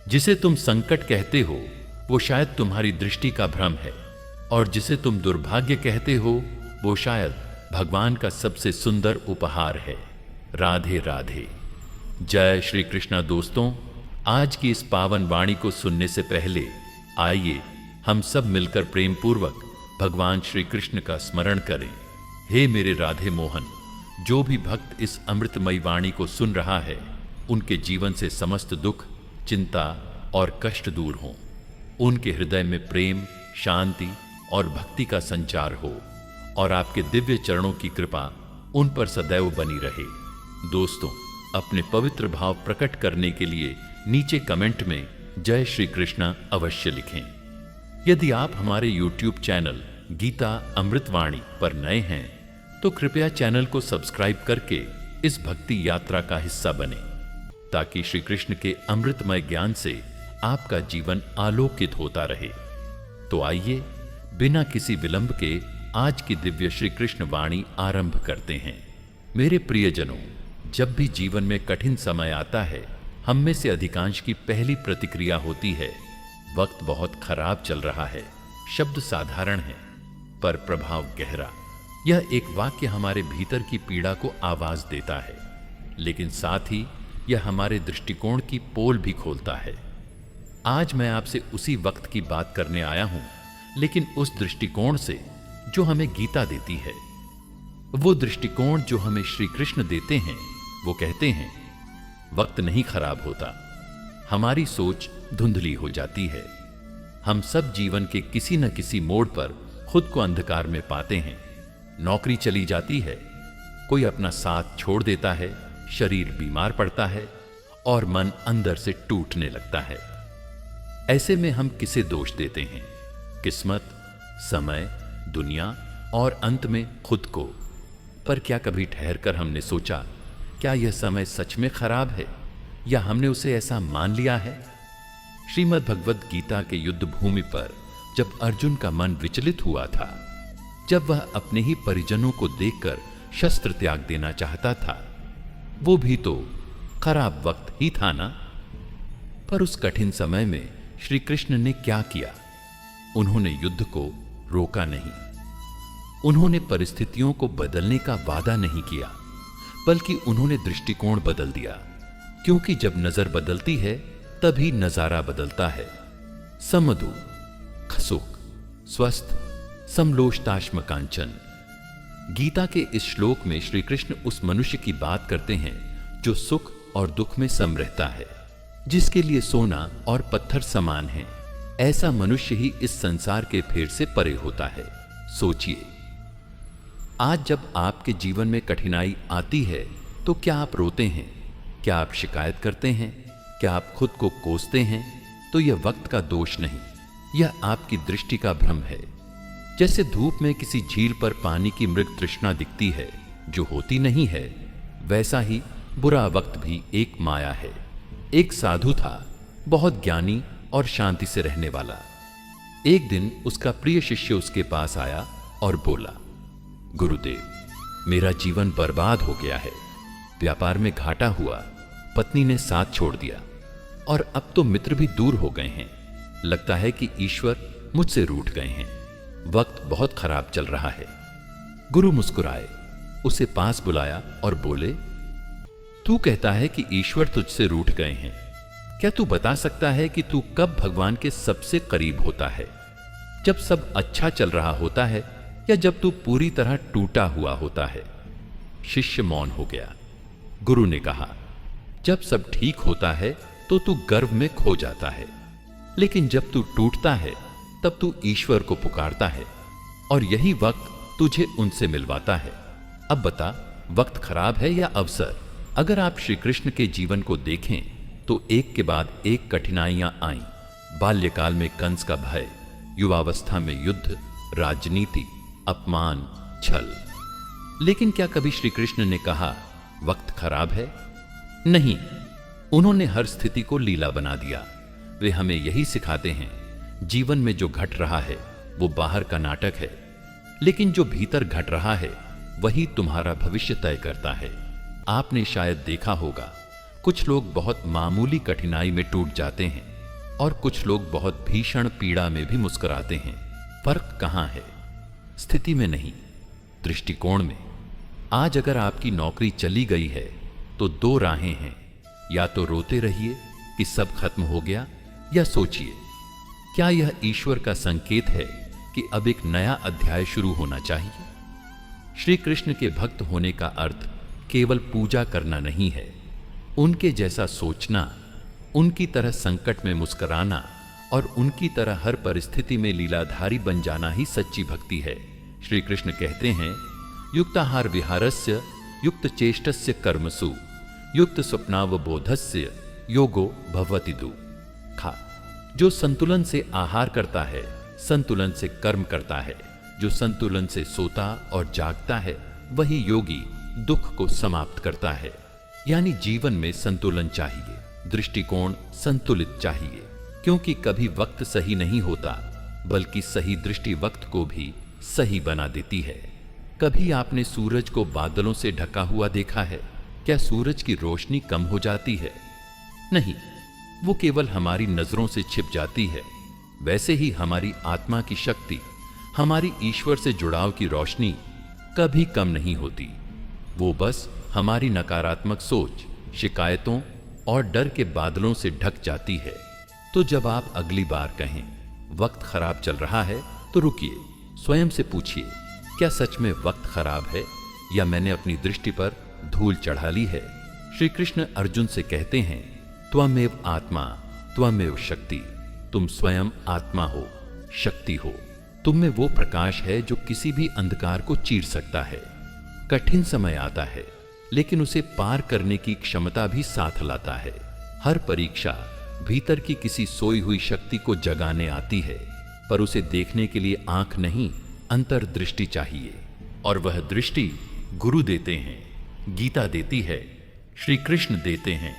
जिसे तुम संकट कहते हो वो शायद तुम्हारी दृष्टि का भ्रम है, और जिसे तुम दुर्भाग्य कहते हो वो शायद भगवान का सबसे सुंदर उपहार है। राधे राधे। जय श्री कृष्णा। दोस्तों, आज की इस पावन वाणी को सुनने से पहले आइए हम सब मिलकर प्रेम पूर्वक भगवान श्री कृष्ण का स्मरण करें। हे मेरे राधे मोहन, जो भी भक्त इस अमृतमयी वाणी को सुन रहा है उनके जीवन से समस्त दुख, चिंता और कष्ट दूर हों। उनके हृदय में प्रेम, शांति और भक्ति का संचार हो और आपके दिव्य चरणों की कृपा उन पर सदैव बनी रहे। दोस्तों, अपने पवित्र भाव प्रकट करने के लिए नीचे कमेंट में जय श्री कृष्णा अवश्य लिखें। यदि आप हमारे YouTube चैनल गीता अमृतवाणी पर नए हैं तो कृपया चैनल को सब्सक्राइब करके इस भक्ति यात्रा का हिस्सा बने, ताकि श्री कृष्ण के अमृतमय ज्ञान से आपका जीवन आलोकित होता रहे। तो आइए बिना किसी विलंब के आज की दिव्य श्री कृष्ण वाणी आरंभ करते हैं। मेरे प्रियजनों, जब भी जीवन में कठिन समय आता है, हम में से अधिकांश की पहली प्रतिक्रिया होती है, वक्त बहुत खराब चल रहा है। शब्द साधारण है पर प्रभाव गहरा। यह एक वाक्य हमारे भीतर की पीड़ा को आवाज देता है, लेकिन साथ ही यह हमारे दृष्टिकोण की पोल भी खोलता है। आज मैं आपसे उसी वक्त की बात करने आया हूं, लेकिन उस दृष्टिकोण से जो हमें गीता देती है। वो दृष्टिकोण जो हमें श्री कृष्ण देते हैं। वो कहते हैं, वक्त नहीं खराब होता, हमारी सोच धुंधली हो जाती है। हम सब जीवन के किसी न किसी मोड़ पर खुद को अंधकार में पाते हैं। नौकरी चली जाती है, कोई अपना साथ छोड़ देता है, शरीर बीमार पड़ता है और मन अंदर से टूटने लगता है। ऐसे में हम किसे दोष देते हैं? किस्मत, समय, दुनिया और अंत में खुद को। पर क्या कभी ठहरकर हमने सोचा, क्या यह समय सच में खराब है या हमने उसे ऐसा मान लिया है? श्रीमद् भगवद गीता के युद्ध भूमि पर जब अर्जुन का मन विचलित हुआ था, जब वह अपने ही परिजनों को देखकर शस्त्र त्याग देना चाहता था, वो भी तो खराब वक्त ही था ना। पर उस कठिन समय में श्री कृष्ण ने क्या किया? उन्होंने युद्ध को रोका नहीं, उन्होंने परिस्थितियों को बदलने का वादा नहीं किया, बल्कि उन्होंने दृष्टिकोण बदल दिया। क्योंकि जब नजर बदलती है तभी नजारा बदलता है। समदु, खसुक, स्वस्थ, समलोष्टाश्म कांचन। गीता के इस श्लोक में श्री कृष्ण उस मनुष्य की बात करते हैं जो सुख और दुख में सम रहता है, जिसके लिए सोना और पत्थर समान है। ऐसा मनुष्य ही इस संसार के फेर से परे होता है। सोचिए, आज जब आपके जीवन में कठिनाई आती है तो क्या आप रोते हैं? क्या आप शिकायत करते हैं? क्या आप खुद को कोसते हैं? तो यह वक्त का दोष नहीं, यह आपकी दृष्टि का भ्रम है। जैसे धूप में किसी झील पर पानी की मृग तृष्णा दिखती है जो होती नहीं है, वैसा ही बुरा वक्त भी एक माया है। एक साधु था, बहुत ज्ञानी और शांति से रहने वाला। एक दिन उसका प्रिय शिष्य उसके पास आया और बोला, गुरुदेव, मेरा जीवन बर्बाद हो गया है। व्यापार में घाटा हुआ, पत्नी ने साथ छोड़ दिया और अब तो मित्र भी दूर हो गए हैं। लगता है कि ईश्वर मुझसे रूठ गए हैं। वक्त बहुत खराब चल रहा है। गुरु मुस्कुराए, उसे पास बुलाया और बोले, तू कहता है कि ईश्वर तुझसे रूठ गए हैं। क्या तू बता सकता है कि तू कब भगवान के सबसे करीब होता है? जब सब अच्छा चल रहा होता है या जब तू पूरी तरह टूटा हुआ होता है? शिष्य मौन हो गया। गुरु ने कहा, जब सब ठीक होता है तो तू गर्व में खो जाता है, लेकिन जब तू टूटता है तब तू ईश्वर को पुकारता है और यही वक्त तुझे उनसे मिलवाता है। अब बता, वक्त खराब है या अवसर? अगर आप श्री कृष्ण के जीवन को देखें तो एक के बाद एक कठिनाइयां आईं। बाल्यकाल में कंस का भय, युवावस्था में युद्ध, राजनीति, अपमान, छल। लेकिन क्या कभी श्री कृष्ण ने कहा वक्त खराब है? नहीं, उन्होंने हर स्थिति को लीला बना दिया। वे हमें यही सिखाते हैं, जीवन में जो घट रहा है वो बाहर का नाटक है, लेकिन जो भीतर घट रहा है वही तुम्हारा भविष्य तय करता है। आपने शायद देखा होगा, कुछ लोग बहुत मामूली कठिनाई में टूट जाते हैं, और कुछ लोग बहुत भीषण पीड़ा में भी मुस्कुराते हैं। फर्क कहां है? स्थिति में नहीं, दृष्टिकोण में। आज अगर आपकी नौकरी चली गई है तो दो राहें हैं, या तो रोते रहिए कि सब खत्म हो गया, या सोचिए क्या यह ईश्वर का संकेत है कि अब एक नया अध्याय शुरू होना चाहिए। श्री कृष्ण के भक्त होने का अर्थ केवल पूजा करना नहीं है, उनके जैसा सोचना, उनकी तरह संकट में मुस्कुराना और उनकी तरह हर परिस्थिति में लीलाधारी बन जाना ही सच्ची भक्ति है। श्री कृष्ण कहते हैं, युक्ताहार विहारस्य युक्त चेष्टस्य कर्मसु युक्त स्वप्नावबोधस्य योगो भवति दुःखा। जो संतुलन से आहार करता है, संतुलन से कर्म करता है, जो संतुलन से सोता और जागता है, वही योगी दुख को समाप्त करता है। यानी जीवन में संतुलन चाहिए, दृष्टिकोण संतुलित चाहिए, क्योंकि कभी वक्त सही नहीं होता, बल्कि सही दृष्टि वक्त को भी सही बना देती है। कभी आपने सूरज को बादलों से ढका हुआ देखा है? क्या सूरज की रोशनी कम हो जाती है? नहीं, वो केवल हमारी नजरों से छिप जाती है। वैसे ही हमारी आत्मा की शक्ति, हमारी ईश्वर से जुड़ाव की रोशनी कभी कम नहीं होती। वो बस हमारी नकारात्मक सोच, शिकायतों और डर के बादलों से ढक जाती है। तो जब आप अगली बार कहें वक्त खराब चल रहा है, तो रुकिए, स्वयं से पूछिए, क्या सच में वक्त खराब है या मैंने अपनी दृष्टि पर धूल चढ़ा ली है? श्री कृष्ण अर्जुन से कहते हैं, त्वमेव आत्मा त्वमेव शक्ति। तुम स्वयं आत्मा हो, शक्ति हो। तुम में वो प्रकाश है जो किसी भी अंधकार को चीर सकता है। कठिन समय आता है, लेकिन उसे पार करने की क्षमता भी साथ लाता है। हर परीक्षा भीतर की किसी सोई हुई शक्ति को जगाने आती है, पर उसे देखने के लिए आंख नहीं, अंतर्दृष्टि चाहिए। और वह दृष्टि गुरु देते हैं, गीता देती है, श्री कृष्ण देते हैं।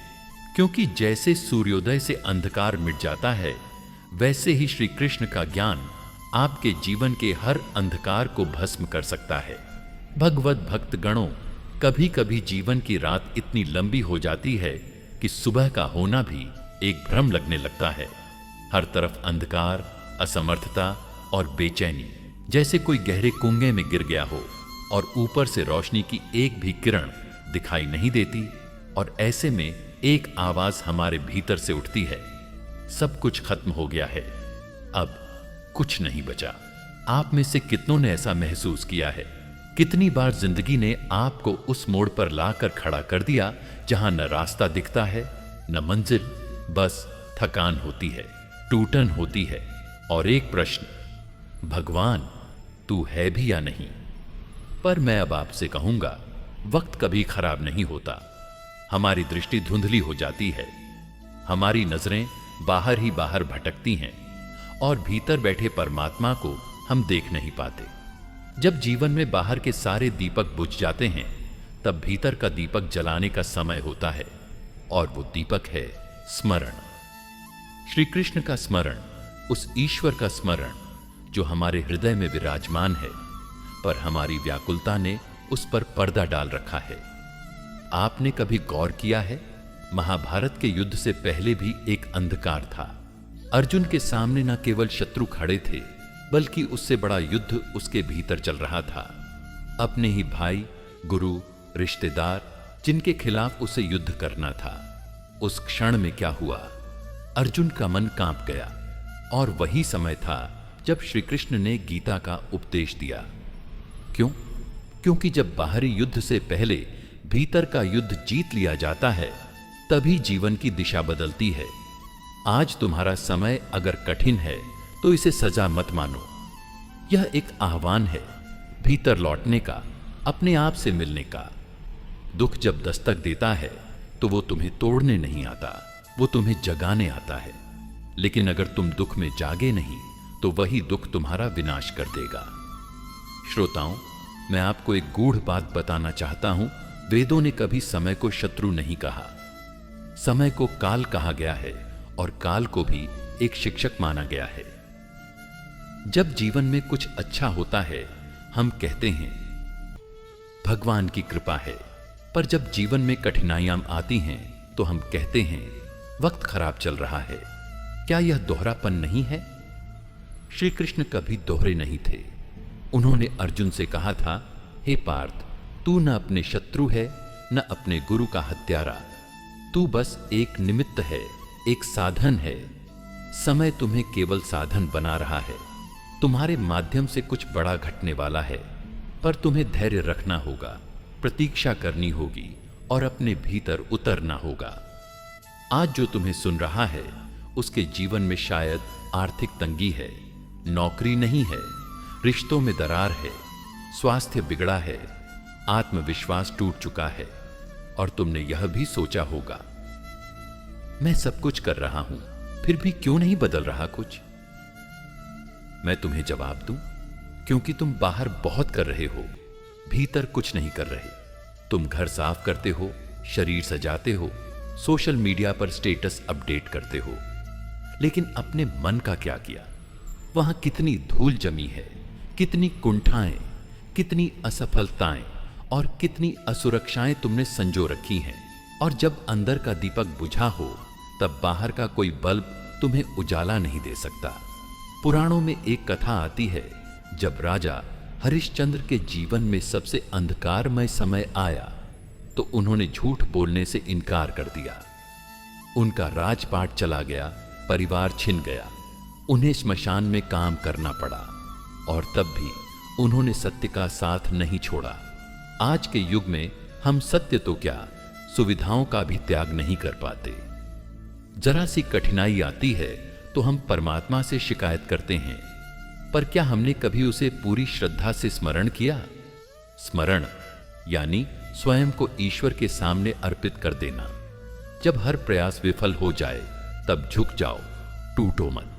क्योंकि जैसे सूर्योदय से अंधकार मिट जाता है, वैसे ही श्री कृष्ण का ज्ञान आपके जीवन के हर अंधकार को भस्म कर सकता है। भगवत भक्त गणों, कभी कभी जीवन की रात इतनी लंबी हो जाती है कि सुबह का होना भी एक भ्रम लगने लगता है। हर तरफ अंधकार, असमर्थता और बेचैनी, जैसे कोई गहरे कुएं में गिर गया हो और ऊपर से रोशनी की एक भी किरण दिखाई नहीं देती। और ऐसे में एक आवाज हमारे भीतर से उठती है, सब कुछ खत्म हो गया है, अब कुछ नहीं बचा। आप में से कितनों ने ऐसा महसूस किया है? कितनी बार जिंदगी ने आपको उस मोड़ पर लाकर खड़ा कर दिया जहां न रास्ता दिखता है, न मंजिल, बस थकान होती है, टूटन होती है और एक प्रश्न, भगवान तू है भी या नहीं? पर मैं अब आपसे कहूंगा, वक्त कभी खराब नहीं होता। हमारी दृष्टि धुंधली हो जाती है, हमारी नजरें बाहर ही बाहर भटकती हैं और भीतर बैठे परमात्मा को हम देख नहीं पाते। जब जीवन में बाहर के सारे दीपक बुझ जाते हैं, तब भीतर का दीपक जलाने का समय होता है, और वो दीपक है स्मरण। श्री कृष्ण का स्मरण, उस ईश्वर का स्मरण जो हमारे हृदय में विराजमान है, पर हमारी व्याकुलता ने उस पर पर्दा डाल रखा है। आपने कभी गौर किया है, महाभारत के युद्ध से पहले भी एक अंधकार था। अर्जुन के सामने न केवल शत्रु खड़े थे, बल्कि उससे बड़ा युद्ध उसके भीतर चल रहा था। अपने ही भाई, गुरु, रिश्तेदार, जिनके खिलाफ उसे युद्ध करना था। उस क्षण में क्या हुआ? अर्जुन का मन कांप गया, और वही समय था जब श्री कृष्ण ने गीता का उपदेश दिया। क्यों? क्योंकि जब बाहरी युद्ध से पहले भीतर का युद्ध जीत लिया जाता है, तभी जीवन की दिशा बदलती है। आज तुम्हारा समय अगर कठिन है तो इसे सजा मत मानो। यह एक आह्वान है भीतर लौटने का, अपने आप से मिलने का। दुख जब दस्तक देता है तो वो तुम्हें तोड़ने नहीं आता, वो तुम्हें जगाने आता है। लेकिन अगर तुम दुख में जागे नहीं तो वही दुख तुम्हारा विनाश कर देगा। श्रोताओं, मैं आपको एक गूढ़ बात बताना चाहता हूं। वेदों ने कभी समय को शत्रु नहीं कहा। समय को काल कहा गया है, और काल को भी एक शिक्षक माना गया है। जब जीवन में कुछ अच्छा होता है, हम कहते हैं भगवान की कृपा है, पर जब जीवन में कठिनाइयां आती हैं तो हम कहते हैं वक्त खराब चल रहा है। क्या यह दोहरापन नहीं है? श्री कृष्ण कभी दोहरे नहीं थे। उन्होंने अर्जुन से कहा था, हे पार्थ, तू न अपने शत्रु है न अपने गुरु का हत्यारा। तू बस एक निमित्त है, एक साधन है। समय तुम्हें केवल साधन बना रहा है। तुम्हारे माध्यम से कुछ बड़ा घटने वाला है, पर तुम्हें धैर्य रखना होगा, प्रतीक्षा करनी होगी और अपने भीतर उतरना होगा। आज जो तुम्हें सुन रहा है उसके जीवन में शायद आर्थिक तंगी है, नौकरी नहीं है, रिश्तों में दरार है, स्वास्थ्य बिगड़ा है, आत्मविश्वास टूट चुका है और तुमने यह भी सोचा होगा, मैं सब कुछ कर रहा हूं, फिर भी क्यों नहीं बदल रहा कुछ? मैं तुम्हें जवाब दूं, क्योंकि तुम बाहर बहुत कर रहे हो, भीतर कुछ नहीं कर रहे। तुम घर साफ करते हो, शरीर सजाते हो, सोशल मीडिया पर स्टेटस अपडेट करते हो, लेकिन अपने मन का क्या किया? वहां कितनी धूल जमी है, कितनी कुंठाएं, कितनी असफलताएं और कितनी असुरक्षाएं तुमने संजो रखी हैं। और जब अंदर का दीपक बुझा हो तब बाहर का कोई बल्ब तुम्हें उजाला नहीं दे सकता। पुराणों में एक कथा आती है, जब राजा हरिश्चंद्र के जीवन में सबसे अंधकारमय समय आया तो उन्होंने झूठ बोलने से इनकार कर दिया। उनका राजपाट चला गया, परिवार छिन गया, उन्हें श्मशान में काम करना पड़ा और तब भी उन्होंने सत्य का साथ नहीं छोड़ा। आज के युग में हम सत्य तो क्या, सुविधाओं का भी त्याग नहीं कर पाते। जरा सी कठिनाई आती है तो हम परमात्मा से शिकायत करते हैं, पर क्या हमने कभी उसे पूरी श्रद्धा से स्मरण किया? स्मरण यानी स्वयं को ईश्वर के सामने अर्पित कर देना। जब हर प्रयास विफल हो जाए तब झुक जाओ, टूटो मत।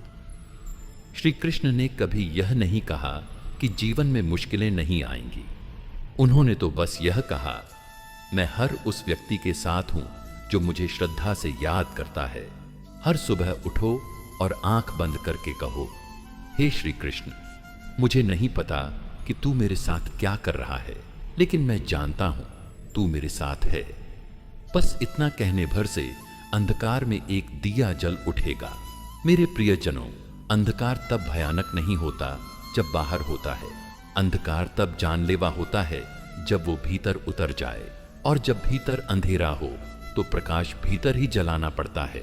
श्री कृष्ण ने कभी यह नहीं कहा कि जीवन में मुश्किलें नहीं आएंगी। उन्होंने तो बस यह कहा, मैं हर उस व्यक्ति के साथ हूं जो मुझे श्रद्धा से याद करता है। हर सुबह उठो और आंख बंद करके कहो, हे श्री कृष्ण, मुझे नहीं पता कि तू मेरे साथ क्या कर रहा है, लेकिन मैं जानता हूं तू मेरे साथ है। बस इतना कहने भर से अंधकार में एक दिया जल उठेगा। मेरे प्रियजनों, अंधकार तब भयानक नहीं होता जब बाहर होता है। अंधकार तब जानलेवा होता है जब वो भीतर उतर जाए, और जब भीतर अंधेरा हो तो प्रकाश भीतर ही जलाना पड़ता है,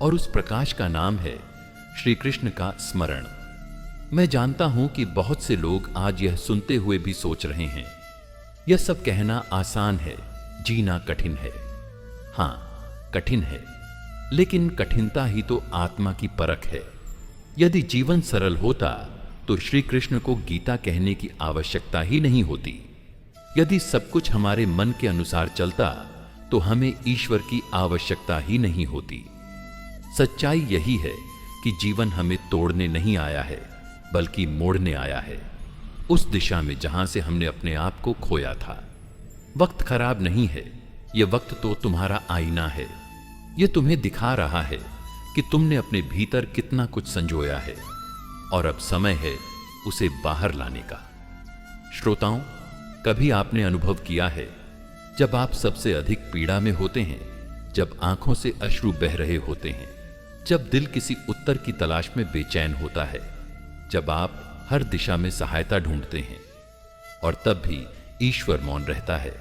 और उस प्रकाश का नाम है श्री कृष्ण का स्मरण। मैं जानता हूं कि बहुत से लोग आज यह सुनते हुए भी सोच रहे हैं, यह सब कहना आसान है, जीना कठिन है। हां, कठिन है, लेकिन कठिनता ही तो आत्मा की परख है। यदि जीवन सरल होता तो श्री कृष्ण को गीता कहने की आवश्यकता ही नहीं होती। यदि सब कुछ हमारे मन के अनुसार चलता तो हमें ईश्वर की आवश्यकता ही नहीं होती। सच्चाई यही है कि जीवन हमें तोड़ने नहीं आया है, बल्कि मोड़ने आया है, उस दिशा में जहां से हमने अपने आप को खोया था। वक्त खराब नहीं है, यह वक्त तो तुम्हारा आईना है। यह तुम्हें दिखा रहा है कि तुमने अपने भीतर कितना कुछ संजोया है, और अब समय है उसे बाहर लाने का। श्रोताओं, कभी आपने अनुभव किया है जब आप सबसे अधिक पीड़ा में होते हैं, जब आंखों से अश्रु बह रहे होते हैं, जब दिल किसी उत्तर की तलाश में बेचैन होता है, जब आप हर दिशा में सहायता ढूंढते हैं, और तब भी ईश्वर मौन रहता है,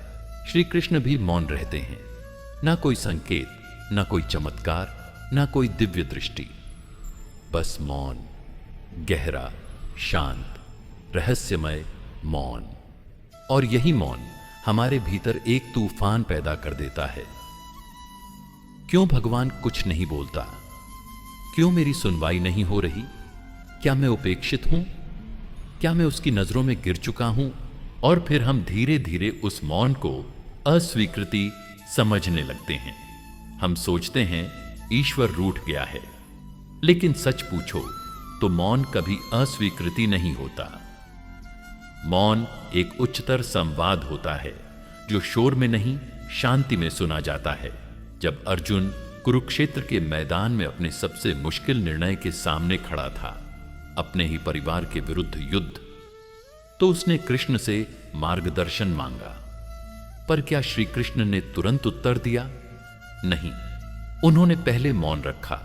श्री कृष्ण भी मौन रहते हैं। ना कोई संकेत, ना कोई चमत्कार, ना कोई दिव्य दृष्टि, बस मौन, गहरा, शांत, रहस्यमय मौन। और यही मौन हमारे भीतर एक तूफान पैदा कर देता है। क्यों भगवान कुछ नहीं बोलता? क्यों मेरी सुनवाई नहीं हो रही? क्या मैं उपेक्षित हूं? क्या मैं उसकी नजरों में गिर चुका हूं? और फिर हम धीरे धीरे उस मौन को अस्वीकृति समझने लगते हैं। हम सोचते हैं ईश्वर रूठ गया है, लेकिन सच पूछो तो मौन कभी अस्वीकृति नहीं होता। मौन एक उच्चतर संवाद होता है जो शोर में नहीं, शांति में सुना जाता है। जब अर्जुन कुरुक्षेत्र के मैदान में अपने सबसे मुश्किल निर्णय के सामने खड़ा था, अपने ही परिवार के विरुद्ध युद्ध, तो उसने कृष्ण से मार्गदर्शन मांगा। पर क्या श्री कृष्ण ने तुरंत उत्तर दिया? नहीं, उन्होंने पहले मौन रखा,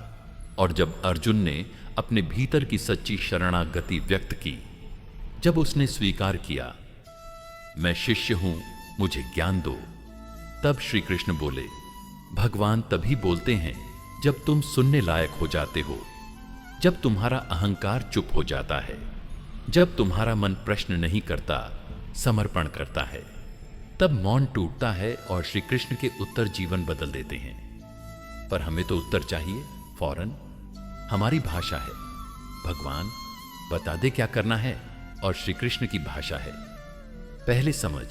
और जब अर्जुन ने अपने भीतर की सच्ची शरणागति व्यक्त की, जब उसने स्वीकार किया, मैं शिष्य हूं, मुझे ज्ञान दो, तब श्री कृष्ण बोले, भगवान तभी बोलते हैं जब तुम सुनने लायक हो जाते हो, जब तुम्हारा अहंकार चुप हो जाता है, जब तुम्हारा मन प्रश्न नहीं करता, समर्पण करता है, तब मौन टूटता है और श्री कृष्ण के उत्तर जीवन बदल देते हैं। पर हमें तो उत्तर चाहिए फौरन। हमारी भाषा है, भगवान बता दे क्या करना है, और श्री कृष्ण की भाषा है, पहले समझ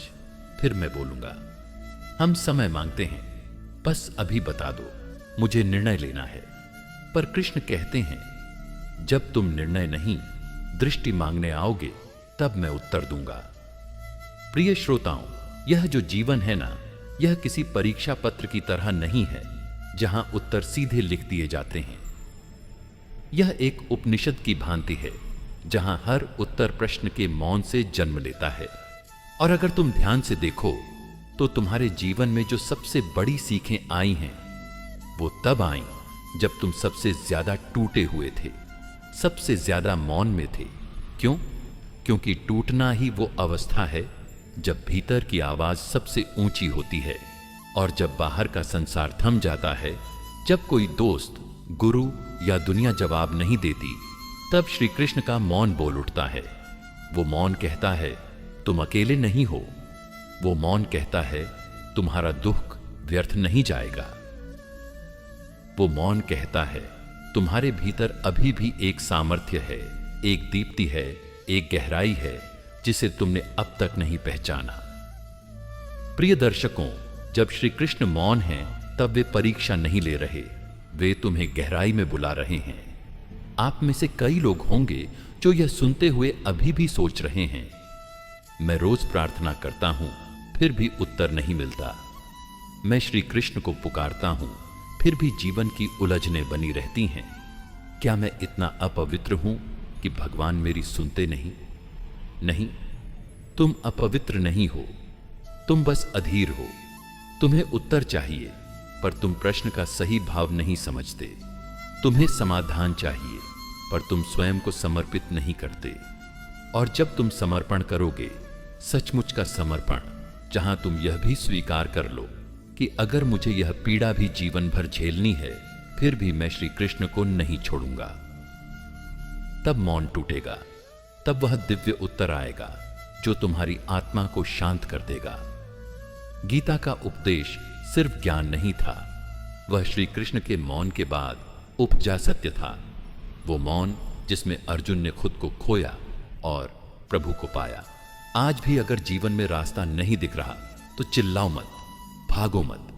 फिर मैं बोलूंगा। हम समय मांगते हैं, बस अभी बता दो, मुझे निर्णय लेना है। पर कृष्ण कहते हैं, जब तुम निर्णय नहीं दृष्टि मांगने आओगे तब मैं उत्तर दूंगा। प्रिय श्रोताओं, यह जो जीवन है ना, यह किसी परीक्षा पत्र की तरह नहीं है जहां उत्तर सीधे लिख दिए जाते हैं। यह एक उपनिषद की भांति है जहां हर उत्तर प्रश्न के मौन से जन्म लेता है। और अगर तुम ध्यान से देखो तो तुम्हारे जीवन में जो सबसे बड़ी सीखें आई हैं, वो तब आई जब तुम सबसे ज्यादा टूटे हुए थे, सबसे ज्यादा मौन में थे। क्यों? क्योंकि टूटना ही वो अवस्था है जब भीतर की आवाज सबसे ऊंची होती है, और जब बाहर का संसार थम जाता है, जब कोई दोस्त, गुरु या दुनिया जवाब नहीं देती, तब श्री कृष्ण का मौन बोल उठता है। वो मौन कहता है, तुम अकेले नहीं हो। वो मौन कहता है, तुम्हारा दुख व्यर्थ नहीं जाएगा। वो मौन कहता है, तुम्हारे भीतर अभी भी एक सामर्थ्य है, एक दीप्ति है, एक गहराई है जिसे तुमने अब तक नहीं पहचाना। प्रिय दर्शकों, जब श्री कृष्ण मौन हैं, तब वे परीक्षा नहीं ले रहे, वे तुम्हें गहराई में बुला रहे हैं। आप में से कई लोग होंगे जो यह सुनते हुए अभी भी सोच रहे हैं, मैं रोज प्रार्थना करता हूं, फिर भी उत्तर नहीं मिलता। मैं श्री कृष्ण को पुकारता हूं, फिर भी जीवन की उलझनें बनी रहती हैं। क्या मैं इतना अपवित्र हूं कि भगवान मेरी सुनते नहीं? नहीं, तुम अपवित्र नहीं हो, तुम बस अधीर हो। तुम्हें उत्तर चाहिए, पर तुम प्रश्न का सही भाव नहीं समझते। तुम्हें समाधान चाहिए, पर तुम स्वयं को समर्पित नहीं करते। और जब तुम समर्पण करोगे, सचमुच का समर्पण, जहां तुम यह भी स्वीकार कर लो कि अगर मुझे यह पीड़ा भी जीवन भर झेलनी है, फिर भी मैं श्री कृष्ण को नहीं छोड़ूंगा, तब मौन टूटेगा। तब वह दिव्य उत्तर आएगा जो तुम्हारी आत्मा को शांत कर देगा। गीता का उपदेश सिर्फ ज्ञान नहीं था, वह श्री कृष्ण के मौन के बाद उपजा सत्य था। वो मौन जिसमें अर्जुन ने खुद को खोया और प्रभु को पाया। आज भी अगर जीवन में रास्ता नहीं दिख रहा तो चिल्लाओ मत, भागो मत,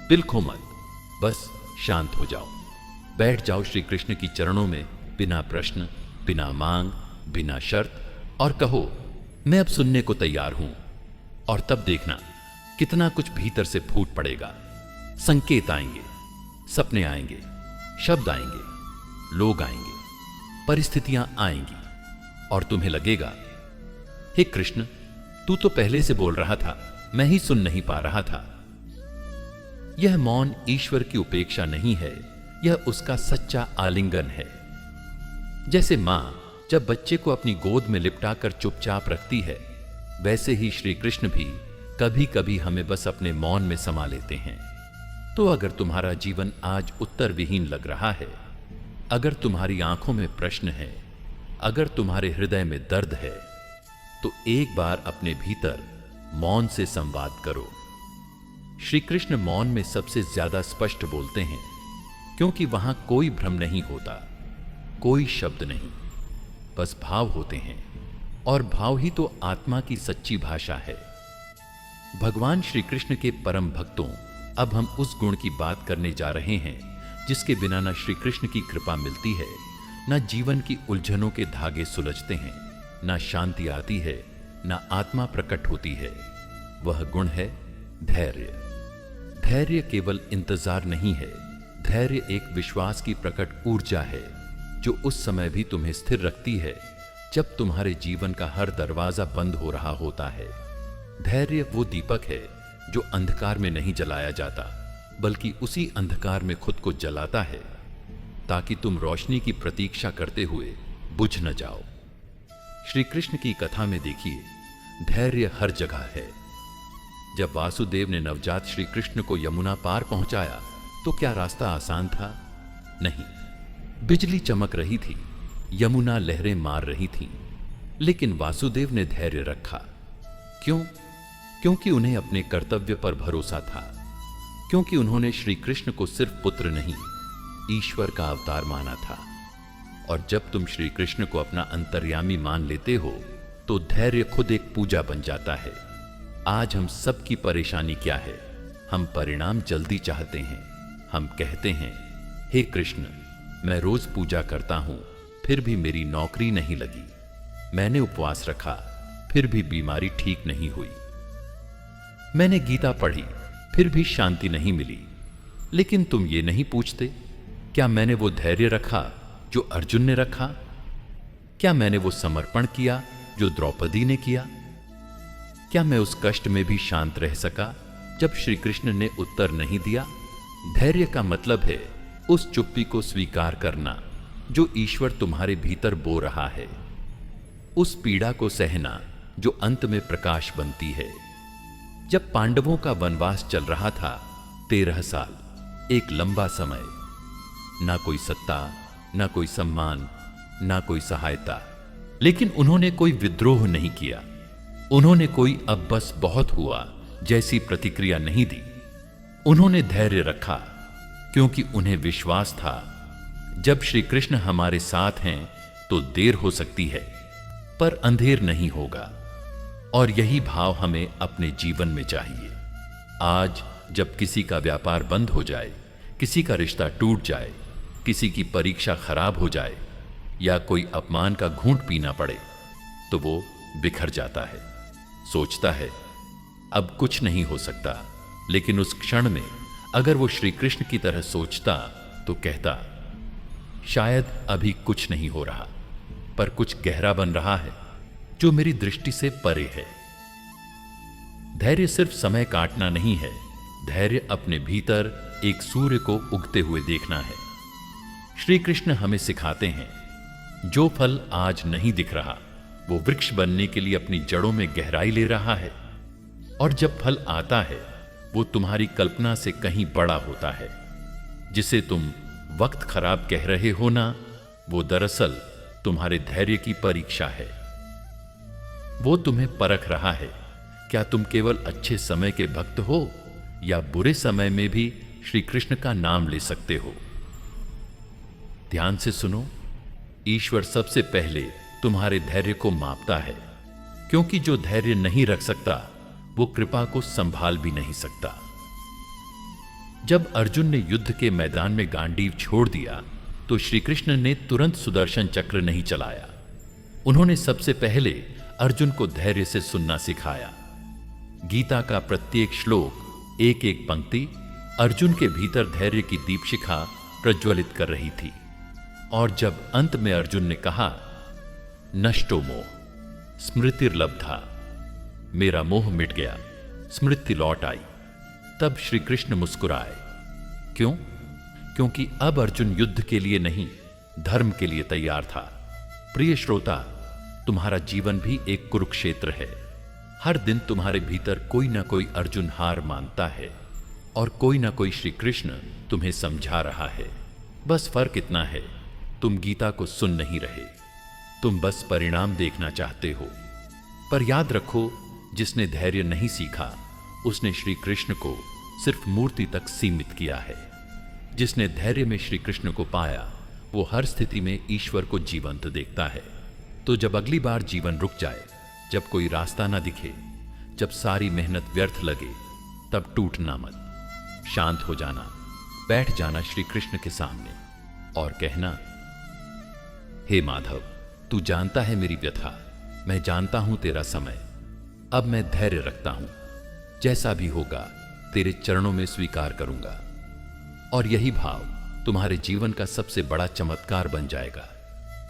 बिलखो मत, बस शांत हो जाओ, बैठ जाओ श्री कृष्ण की चरणों में, बिना प्रश्न, बिना मांग, बिना शर्त, और कहो, मैं अब सुनने को तैयार हूं। और तब देखना कितना कुछ भीतर से फूट पड़ेगा। संकेत आएंगे, सपने आएंगे, शब्द आएंगे, लोग आएंगे, परिस्थितियां आएंगी, और तुम्हें लगेगा, हे कृष्ण, तू तो पहले से बोल रहा था, मैं ही सुन नहीं पा रहा था। यह मौन ईश्वर की उपेक्षा नहीं है, यह उसका सच्चा आलिंगन है। जैसे मां जब बच्चे को अपनी गोद में लिपटाकर चुपचाप रखती है, वैसे ही श्री कृष्ण भी कभी कभी हमें बस अपने मौन में समा लेते हैं। तो अगर तुम्हारा जीवन आज उत्तर विहीन लग रहा है, अगर तुम्हारी आंखों में प्रश्न है, अगर तुम्हारे हृदय में दर्द है, तो एक बार अपने भीतर मौन से संवाद करो। श्री कृष्ण मौन में सबसे ज्यादा स्पष्ट बोलते हैं, क्योंकि वहां कोई भ्रम नहीं होता, कोई शब्द नहीं, बस भाव होते हैं, और भाव ही तो आत्मा की सच्ची भाषा है। भगवान श्री कृष्ण के परम भक्तों, अब हम उस गुण की बात करने जा रहे हैं जिसके बिना न श्री कृष्ण की कृपा मिलती है, न जीवन की उलझनों के धागे सुलझते हैं, न शांति आती है, न आत्मा प्रकट होती है। वह गुण है धैर्य। धैर्य केवल इंतजार नहीं है, धैर्य एक विश्वास की प्रकट ऊर्जा है जो उस समय भी तुम्हें स्थिर रखती है जब तुम्हारे जीवन का हर दरवाजा बंद हो रहा होता है। धैर्य वो दीपक है जो अंधकार में नहीं जलाया जाता, बल्कि उसी अंधकार में खुद को जलाता है। ताकि तुम रोशनी की प्रतीक्षा करते हुए बुझ न जाओ। श्री कृष्ण की कथा में देखिए, धैर्य हर जगह है। जब वासुदेव ने नवजात श्री कृष्ण को यमुना पार पहुंचाया तो क्या रास्ता आसान था? नहीं। बिजली चमक रही थी, यमुना लहरें मार रही थीं, लेकिन वासुदेव ने धैर्य रखा। क्यों? क्योंकि उन्हें अपने कर्तव्य पर भरोसा था, क्योंकि उन्होंने श्री कृष्ण को सिर्फ पुत्र नहीं, ईश्वर का अवतार माना था। और जब तुम श्री कृष्ण को अपना अंतर्यामी मान लेते हो तो धैर्य खुद एक पूजा बन जाता है। आज हम सब की परेशानी क्या है? हम परिणाम जल्दी चाहते हैं। हम कहते हैं, हे कृष्ण, मैं रोज पूजा करता हूं, फिर भी मेरी नौकरी नहीं लगी। मैंने उपवास रखा, फिर भी बीमारी ठीक नहीं हुई। मैंने गीता पढ़ी, फिर भी शांति नहीं मिली। लेकिन तुम ये नहीं पूछते, क्या मैंने वो धैर्य रखा जो अर्जुन ने रखा? क्या मैंने वो समर्पण किया जो द्रौपदी ने किया? क्या मैं उस कष्ट में भी शांत रह सका जब श्री कृष्ण ने उत्तर नहीं दिया? धैर्य का मतलब है उस चुप्पी को स्वीकार करना जो ईश्वर तुम्हारे भीतर बो रहा है, उस पीड़ा को सहना जो अंत में प्रकाश बनती है। जब पांडवों का वनवास चल रहा था 13 साल, एक लंबा समय, ना कोई सत्ता, ना कोई सम्मान, ना कोई सहायता, लेकिन उन्होंने कोई विद्रोह नहीं किया। उन्होंने कोई अब बस बहुत हुआ जैसी प्रतिक्रिया नहीं दी। उन्होंने धैर्य रखा क्योंकि उन्हें विश्वास था, जब श्री कृष्ण हमारे साथ हैं तो देर हो सकती है पर अंधेर नहीं होगा। और यही भाव हमें अपने जीवन में चाहिए। आज जब किसी का व्यापार बंद हो जाए, किसी का रिश्ता टूट जाए, किसी की परीक्षा खराब हो जाए या कोई अपमान का घूंट पीना पड़े, तो वो बिखर जाता है, सोचता है अब कुछ नहीं हो सकता। लेकिन उस क्षण में अगर वो श्री कृष्ण की तरह सोचता तो कहता, शायद अभी कुछ नहीं हो रहा, पर कुछ गहरा बन रहा है जो मेरी दृष्टि से परे है। धैर्य सिर्फ समय काटना नहीं है, धैर्य अपने भीतर एक सूर्य को उगते हुए देखना है। श्री कृष्ण हमें सिखाते हैं, जो फल आज नहीं दिख रहा वो वृक्ष बनने के लिए अपनी जड़ों में गहराई ले रहा है, और जब फल आता है वो तुम्हारी कल्पना से कहीं बड़ा होता है। जिसे तुम वक्त खराब कह रहे हो ना, वो दरअसल तुम्हारे धैर्य की परीक्षा है। वो तुम्हें परख रहा है, क्या तुम केवल अच्छे समय के भक्त हो या बुरे समय में भी श्री कृष्ण का नाम ले सकते हो। ध्यान से सुनो, ईश्वर सबसे पहले तुम्हारे धैर्य को मापता है, क्योंकि जो धैर्य नहीं रख सकता वो कृपा को संभाल भी नहीं सकता। जब अर्जुन ने युद्ध के मैदान में गांडीव छोड़ दिया तो श्री कृष्ण ने तुरंत सुदर्शन चक्र नहीं चलाया। उन्होंने सबसे पहले अर्जुन को धैर्य से सुनना सिखाया। गीता का प्रत्येक श्लोक, एक एक पंक्ति अर्जुन के भीतर धैर्य की दीपशिखा प्रज्वलित कर रही थी। और जब अंत में अर्जुन ने कहा, नष्टो मोह स्मृतिर्लब्धा, मेरा मोह मिट गया, स्मृति लौट आई, तब श्री कृष्ण मुस्कुराए। क्यों? क्योंकि अब अर्जुन युद्ध के लिए नहीं, धर्म के लिए तैयार था। प्रिय श्रोता, तुम्हारा जीवन भी एक कुरुक्षेत्र है। हर दिन तुम्हारे भीतर कोई ना कोई अर्जुन हार मानता है और कोई ना कोई श्री कृष्ण तुम्हें समझा रहा है। बस फर्क इतना है, तुम गीता को सुन नहीं रहे, तुम बस परिणाम देखना चाहते हो। पर याद रखो, जिसने धैर्य नहीं सीखा उसने श्री कृष्ण को सिर्फ मूर्ति तक सीमित किया है। जिसने धैर्य में श्री कृष्ण को पाया वो हर स्थिति में ईश्वर को जीवंत देखता है। तो जब अगली बार जीवन रुक जाए, जब कोई रास्ता ना दिखे, जब सारी मेहनत व्यर्थ लगे, तब टूटना मत, शांत हो जाना, बैठ जाना श्री कृष्ण के सामने और कहना, हे माधव, तू जानता है मेरी व्यथा, मैं जानता हूं तेरा समय, अब मैं धैर्य रखता हूं, जैसा भी होगा तेरे चरणों में स्वीकार करूंगा। और यही भाव तुम्हारे जीवन का सबसे बड़ा चमत्कार बन जाएगा,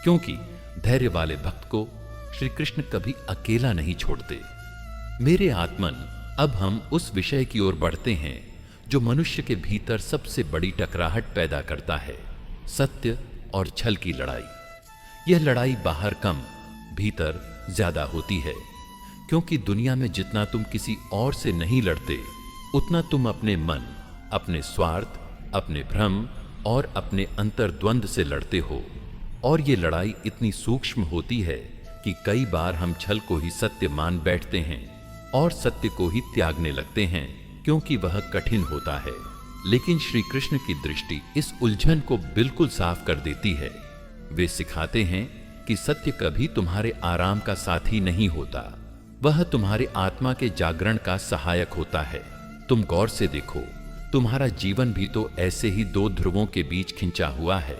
क्योंकि धैर्य वाले भक्त को श्री कृष्ण कभी अकेला नहीं छोड़ते। मेरे आत्मन, अब हम उस विषय की ओर बढ़ते हैं जो मनुष्य के भीतर सबसे बड़ी टकराहट पैदा करता है, सत्य और छल की लड़ाई। यह लड़ाई बाहर कम, भीतर ज्यादा होती है, क्योंकि दुनिया में जितना तुम किसी और से नहीं लड़ते, उतना तुम अपने मन, अपने स्वार्थ, अपने भ्रम और अपने अंतर्द्वंद से लड़ते हो। और ये लड़ाई इतनी सूक्ष्म होती है कि कई बार हम छल को ही सत्य मान बैठते हैं और सत्य को ही त्यागने लगते हैं, क्योंकि वह कठिन होता है। लेकिन श्री कृष्ण की दृष्टि इस उलझन को बिल्कुल साफ कर देती है। वे सिखाते हैं कि सत्य कभी तुम्हारे आराम का साथी नहीं होता, वह तुम्हारे आत्मा के जागरण का सहायक होता है। तुम गौर से देखो, तुम्हारा जीवन भी तो ऐसे ही दो ध्रुवों के बीच खिंचा हुआ है।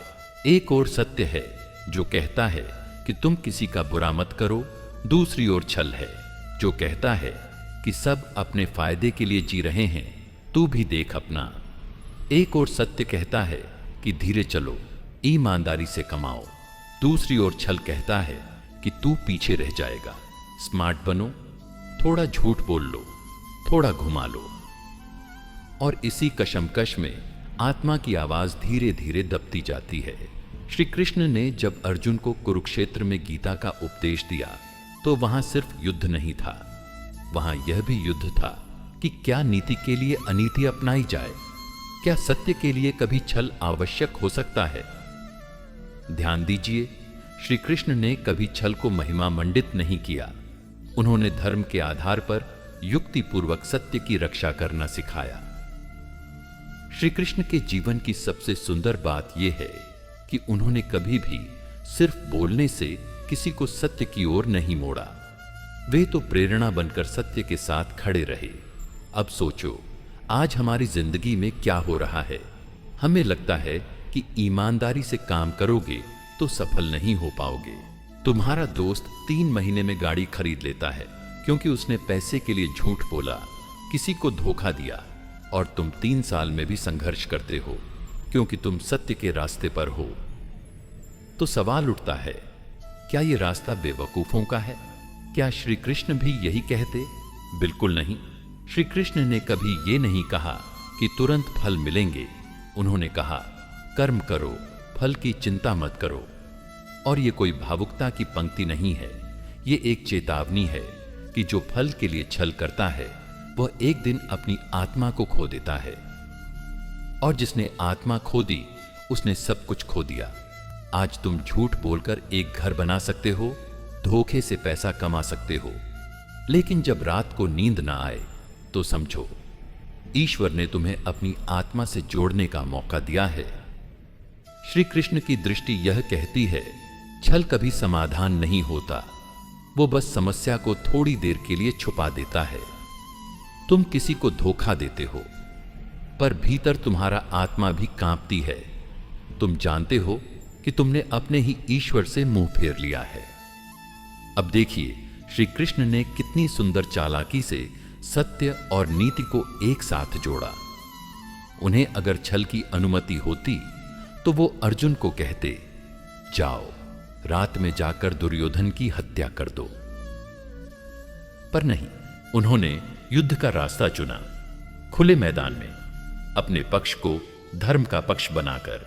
एक ओर सत्य है जो कहता है कि तुम किसी का बुरा मत करो, दूसरी ओर छल है जो कहता है कि सब अपने फायदे के लिए जी रहे हैं, तू भी देख अपना। एक ओर सत्य कहता है कि धीरे चलो, ईमानदारी से कमाओ, दूसरी ओर छल कहता है कि तू पीछे रह जाएगा, स्मार्ट बनो, थोड़ा झूठ बोल लो, थोड़ा घुमा लो। और इसी कशमकश में आत्मा की आवाज धीरे धीरे दबती जाती है। श्री कृष्ण ने जब अर्जुन को कुरुक्षेत्र में गीता का उपदेश दिया तो वहां सिर्फ युद्ध नहीं था, वहां यह भी युद्ध था कि क्या नीति के लिए अनीति अपनाई जाए, क्या सत्य के लिए कभी छल आवश्यक हो सकता है। ध्यान दीजिए, श्री कृष्ण ने कभी छल को महिमा मंडित नहीं किया। उन्होंने धर्म के आधार पर युक्तिपूर्वक सत्य की रक्षा करना सिखाया। श्री कृष्ण के जीवन की सबसे सुंदर बात यह है कि उन्होंने कभी भी सिर्फ बोलने से किसी को सत्य की ओर नहीं मोड़ा, वे तो प्रेरणा बनकर सत्य के साथ खड़े रहे। अब सोचो, आज हमारी जिंदगी में क्या हो रहा है। हमें लगता है कि ईमानदारी से काम करोगे तो सफल नहीं हो पाओगे। तुम्हारा दोस्त 3 महीने में गाड़ी खरीद लेता है क्योंकि उसने पैसे के लिए झूठ बोला, किसी को धोखा दिया, और तुम 3 साल में भी संघर्ष करते हो क्योंकि तुम सत्य के रास्ते पर हो। तो सवाल उठता है, क्या यह रास्ता बेवकूफों का है? क्या श्री कृष्ण भी यही कहते? बिल्कुल नहीं। श्री कृष्ण ने कभी यह नहीं कहा कि तुरंत फल मिलेंगे। उन्होंने कहा, कर्म करो, फल की चिंता मत करो। और यह कोई भावुकता की पंक्ति नहीं है, यह एक चेतावनी है कि जो फल के लिए छल करता है वह एक दिन अपनी आत्मा को खो देता है। और जिसने आत्मा खो दी उसने सब कुछ खो दिया। आज तुम झूठ बोलकर एक घर बना सकते हो, धोखे से पैसा कमा सकते हो, लेकिन जब रात को नींद ना आए तो समझो ईश्वर ने तुम्हें अपनी आत्मा से जोड़ने का मौका दिया है। श्री कृष्ण की दृष्टि यह कहती है, छल कभी समाधान नहीं होता, वो बस समस्या को थोड़ी देर के लिए छुपा देता है। तुम किसी को धोखा देते हो, पर भीतर तुम्हारा आत्मा भी कांपती है। तुम जानते हो कि तुमने अपने ही ईश्वर से मुंह फेर लिया है। अब देखिए, श्री कृष्ण ने कितनी सुंदर चालाकी से सत्य और नीति को एक साथ जोड़ा। उन्हें अगर छल की अनुमति होती तो वो अर्जुन को कहते, जाओ रात में जाकर दुर्योधन की हत्या कर दो। पर नहीं, उन्होंने युद्ध का रास्ता चुना, खुले मैदान में, अपने पक्ष को धर्म का पक्ष बनाकर।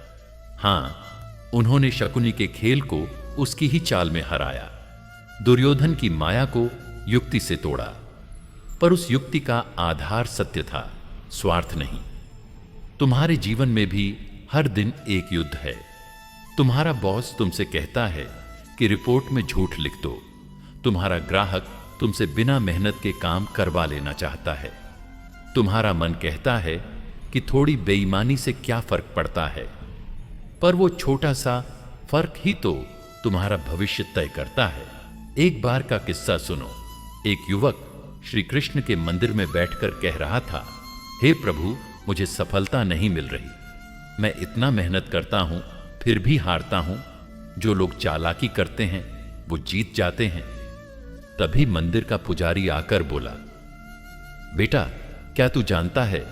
हां, उन्होंने शकुनी के खेल को उसकी ही चाल में हराया, दुर्योधन की माया को युक्ति से तोड़ा। पर उस युक्ति का आधार सत्य था, स्वार्थ नहीं। तुम्हारे जीवन में भी हर दिन एक युद्ध है। तुम्हारा बॉस तुमसे कहता है कि रिपोर्ट में झूठ लिख दो। तुम्हारा ग्राहक तुमसे बिना मेहनत के काम करवा लेना चाहता है। तुम्हारा मन कहता है कि थोड़ी बेईमानी से क्या फर्क पड़ता है, पर वो छोटा सा फर्क ही तो तुम्हारा भविष्य तय करता है। एक बार का किस्सा सुनो। एक युवक श्री कृष्ण के मंदिर में बैठकर कह रहा था, हे प्रभु, मुझे सफलता नहीं मिल रही, मैं इतना मेहनत करता हूं फिर भी हारता हूं। जो लोग चालाकी करते हैं वो जीत जाते हैं। तभी मंदिर का पुजारी आकर बोला, बेटा, क्या तू जानता है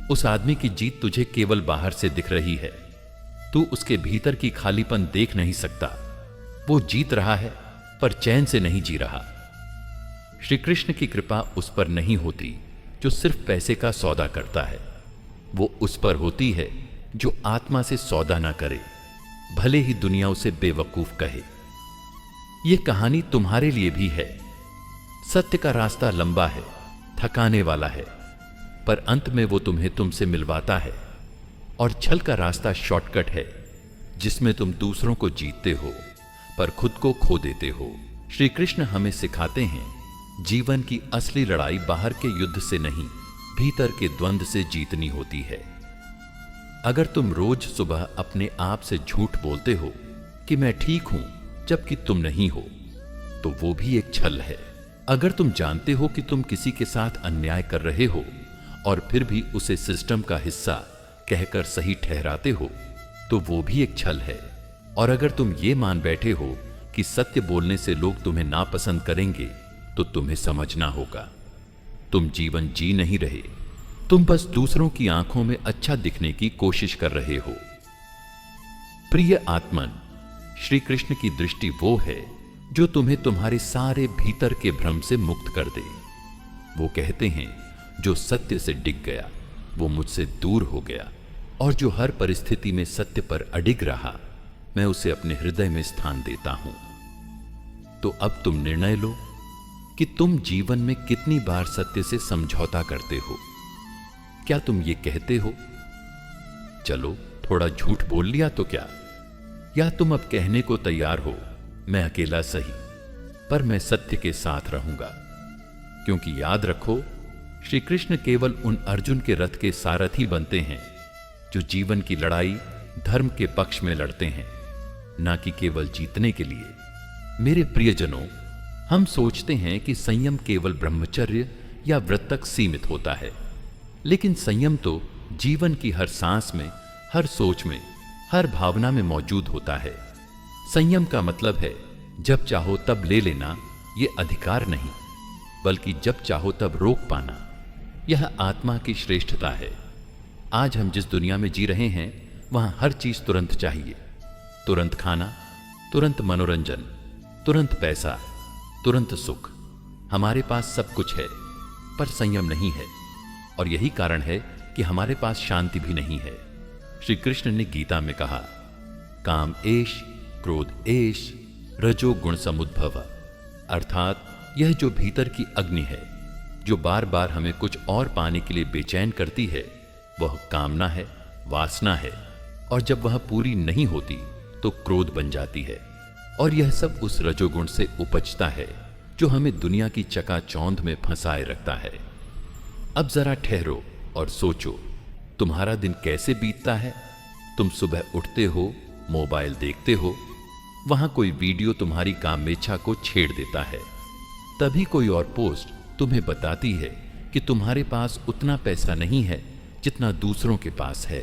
उस आदमी की जीत तुझे केवल बाहर से दिख रही है, तू उसके भीतर की खालीपन देख नहीं सकता। वो जीत रहा है पर चैन से नहीं जी रहा। श्री कृष्ण की कृपा उस पर नहीं होती जो सिर्फ पैसे का सौदा करता है, वो उस पर होती है जो आत्मा से सौदा ना करे, भले ही दुनिया उसे बेवकूफ कहे। यह कहानी तुम्हारे लिए भी है। सत्य का रास्ता लंबा है, थकाने वाला है, पर अंत में वो तुम्हें तुमसे मिलवाता है। और छल का रास्ता शॉर्टकट है, जिसमें तुम दूसरों को जीतते हो पर खुद को खो देते हो। श्री कृष्ण हमें सिखाते हैं, जीवन की असली लड़ाई बाहर के युद्ध से नहीं, भीतर के द्वंद्व से जीतनी होती है। अगर तुम रोज सुबह अपने आप से झूठ बोलते हो कि मैं ठीक हूं, जबकि तुम नहीं हो, तो वो भी एक छल है। अगर तुम जानते हो कि तुम किसी के साथ अन्याय कर रहे हो और फिर भी उसे सिस्टम का हिस्सा कहकर सही ठहराते हो, तो वो भी एक छल है। और अगर तुम ये मान बैठे हो कि सत्य बोलने से लोग तुम्हें नापसंद करेंगे, तो तुम्हें समझना होगा, तुम जीवन जी नहीं रहे, तुम बस दूसरों की आंखों में अच्छा दिखने की कोशिश कर रहे हो। प्रिय आत्मन, श्री कृष्ण की दृष्टि वो है जो तुम्हें तुम्हारे सारे भीतर के भ्रम से मुक्त कर दे। वो कहते हैं, जो सत्य से डिग गया वो मुझसे दूर हो गया, और जो हर परिस्थिति में सत्य पर अडिग रहा, मैं उसे अपने हृदय में स्थान देता हूं। तो अब तुम निर्णय लो कि तुम जीवन में कितनी बार सत्य से समझौता करते हो। क्या तुम ये कहते हो, चलो थोड़ा झूठ बोल लिया तो क्या, या तुम अब कहने को तैयार हो, मैं अकेला सही पर मैं सत्य के साथ रहूंगा। क्योंकि याद रखो, श्री कृष्ण केवल उन अर्जुन के रथ के सारथी बनते हैं जो जीवन की लड़ाई धर्म के पक्ष में लड़ते हैं, ना कि केवल जीतने के लिए। मेरे प्रियजनों, हम सोचते हैं कि संयम केवल ब्रह्मचर्य या व्रत तक सीमित होता है, लेकिन संयम तो जीवन की हर सांस में, हर सोच में, हर भावना में मौजूद होता है। संयम का मतलब है जब चाहो तब ले लेना, ये अधिकार नहीं, बल्कि जब चाहो तब रोक पाना। यह आत्मा की श्रेष्ठता है। आज हम जिस दुनिया में जी रहे हैं, वहां हर चीज तुरंत चाहिए। तुरंत खाना, तुरंत मनोरंजन, तुरंत पैसा, तुरंत सुख। हमारे पास सब कुछ है, पर संयम नहीं है, और यही कारण है कि हमारे पास शांति भी नहीं है। श्री कृष्ण ने गीता में कहा, काम एष, क्रोध एष, रजो गुण समुद्भव। अर्थात यह जो भीतर की अग्नि है, जो बार बार हमें कुछ और पाने के लिए बेचैन करती है, वह कामना है, वासना है, और जब वह पूरी नहीं होती तो क्रोध बन जाती है। और यह सब उस रजोगुण से उपजता है जो हमें दुनिया की चकाचौंध में फंसाए रखता है। अब जरा ठहरो और सोचो, तुम्हारा दिन कैसे बीतता है। तुम सुबह उठते हो, मोबाइल देखते हो, वहां कोई वीडियो तुम्हारी कामेच्छा को छेड़ देता है। तभी कोई और पोस्ट तुम्हें बताती है कि तुम्हारे पास उतना पैसा नहीं है जितना दूसरों के पास है।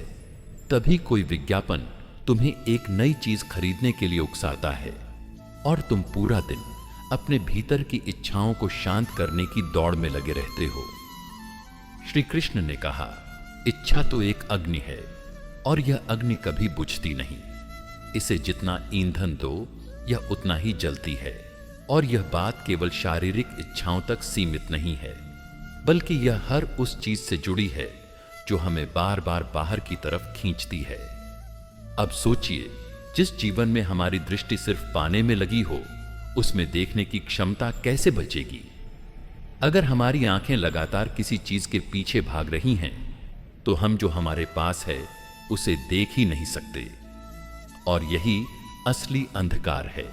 तभी कोई विज्ञापन तुम्हें एक नई चीज खरीदने के लिए उकसाता है, और तुम पूरा दिन अपने भीतर की इच्छाओं को शांत करने की दौड़ में लगे रहते हो। श्री कृष्ण ने कहा, इच्छा तो एक अग्नि है, और यह अग्नि कभी बुझती नहीं। इसे जितना ईंधन दो, यह उतना ही जलती है। और यह बात केवल शारीरिक इच्छाओं तक सीमित नहीं है, बल्कि यह हर उस चीज से जुड़ी है जो हमें बार बार बाहर की तरफ खींचती है। अब सोचिए, जिस जीवन में हमारी दृष्टि सिर्फ पाने में लगी हो, उसमें देखने की क्षमता कैसे बचेगी। अगर हमारी आंखें लगातार किसी चीज के पीछे भाग रही हैं, तो हम जो हमारे पास है उसे देख ही नहीं सकते, और यही असली अंधकार है।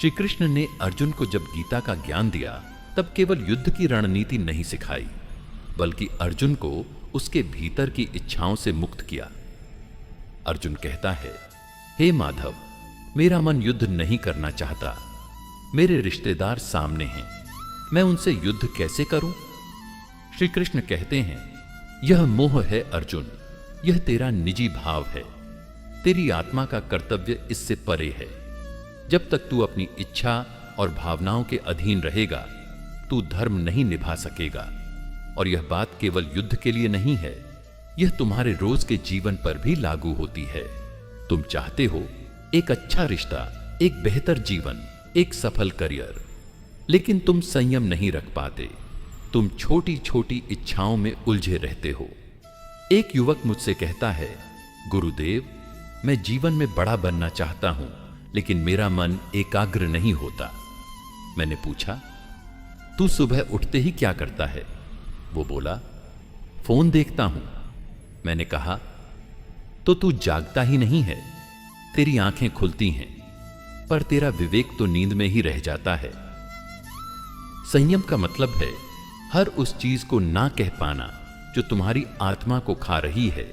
श्री कृष्ण ने अर्जुन को जब गीता का ज्ञान दिया, तब केवल युद्ध की रणनीति नहीं सिखाई, बल्कि अर्जुन को उसके भीतर की इच्छाओं से मुक्त किया। अर्जुन कहता है, हे माधव, मेरा मन युद्ध नहीं करना चाहता। मेरे रिश्तेदार सामने हैं, मैं उनसे युद्ध कैसे करूं? श्री कृष्ण कहते हैं, यह मोह है अर्जुन, यह तेरा निजी भाव है। तेरी आत्मा का कर्तव्य इससे परे है। जब तक तू अपनी इच्छा और भावनाओं के अधीन रहेगा, तू धर्म नहीं निभा सकेगा। और यह बात केवल युद्ध के लिए नहीं है, यह तुम्हारे रोज के जीवन पर भी लागू होती है। तुम चाहते हो एक अच्छा रिश्ता, एक बेहतर जीवन, एक सफल करियर, लेकिन तुम संयम नहीं रख पाते। तुम छोटी छोटी इच्छाओं में उलझे रहते हो। एक युवक मुझसे कहता है, गुरुदेव, मैं जीवन में बड़ा बनना चाहता हूं, लेकिन मेरा मन एकाग्र नहीं होता। मैंने पूछा, तू सुबह उठते ही क्या करता है? वो बोला, फोन देखता हूं। मैंने कहा, तो तू जागता ही नहीं है। तेरी आंखें खुलती हैं, पर तेरा विवेक तो नींद में ही रह जाता है। संयम का मतलब है हर उस चीज को ना कह पाना जो तुम्हारी आत्मा को खा रही है।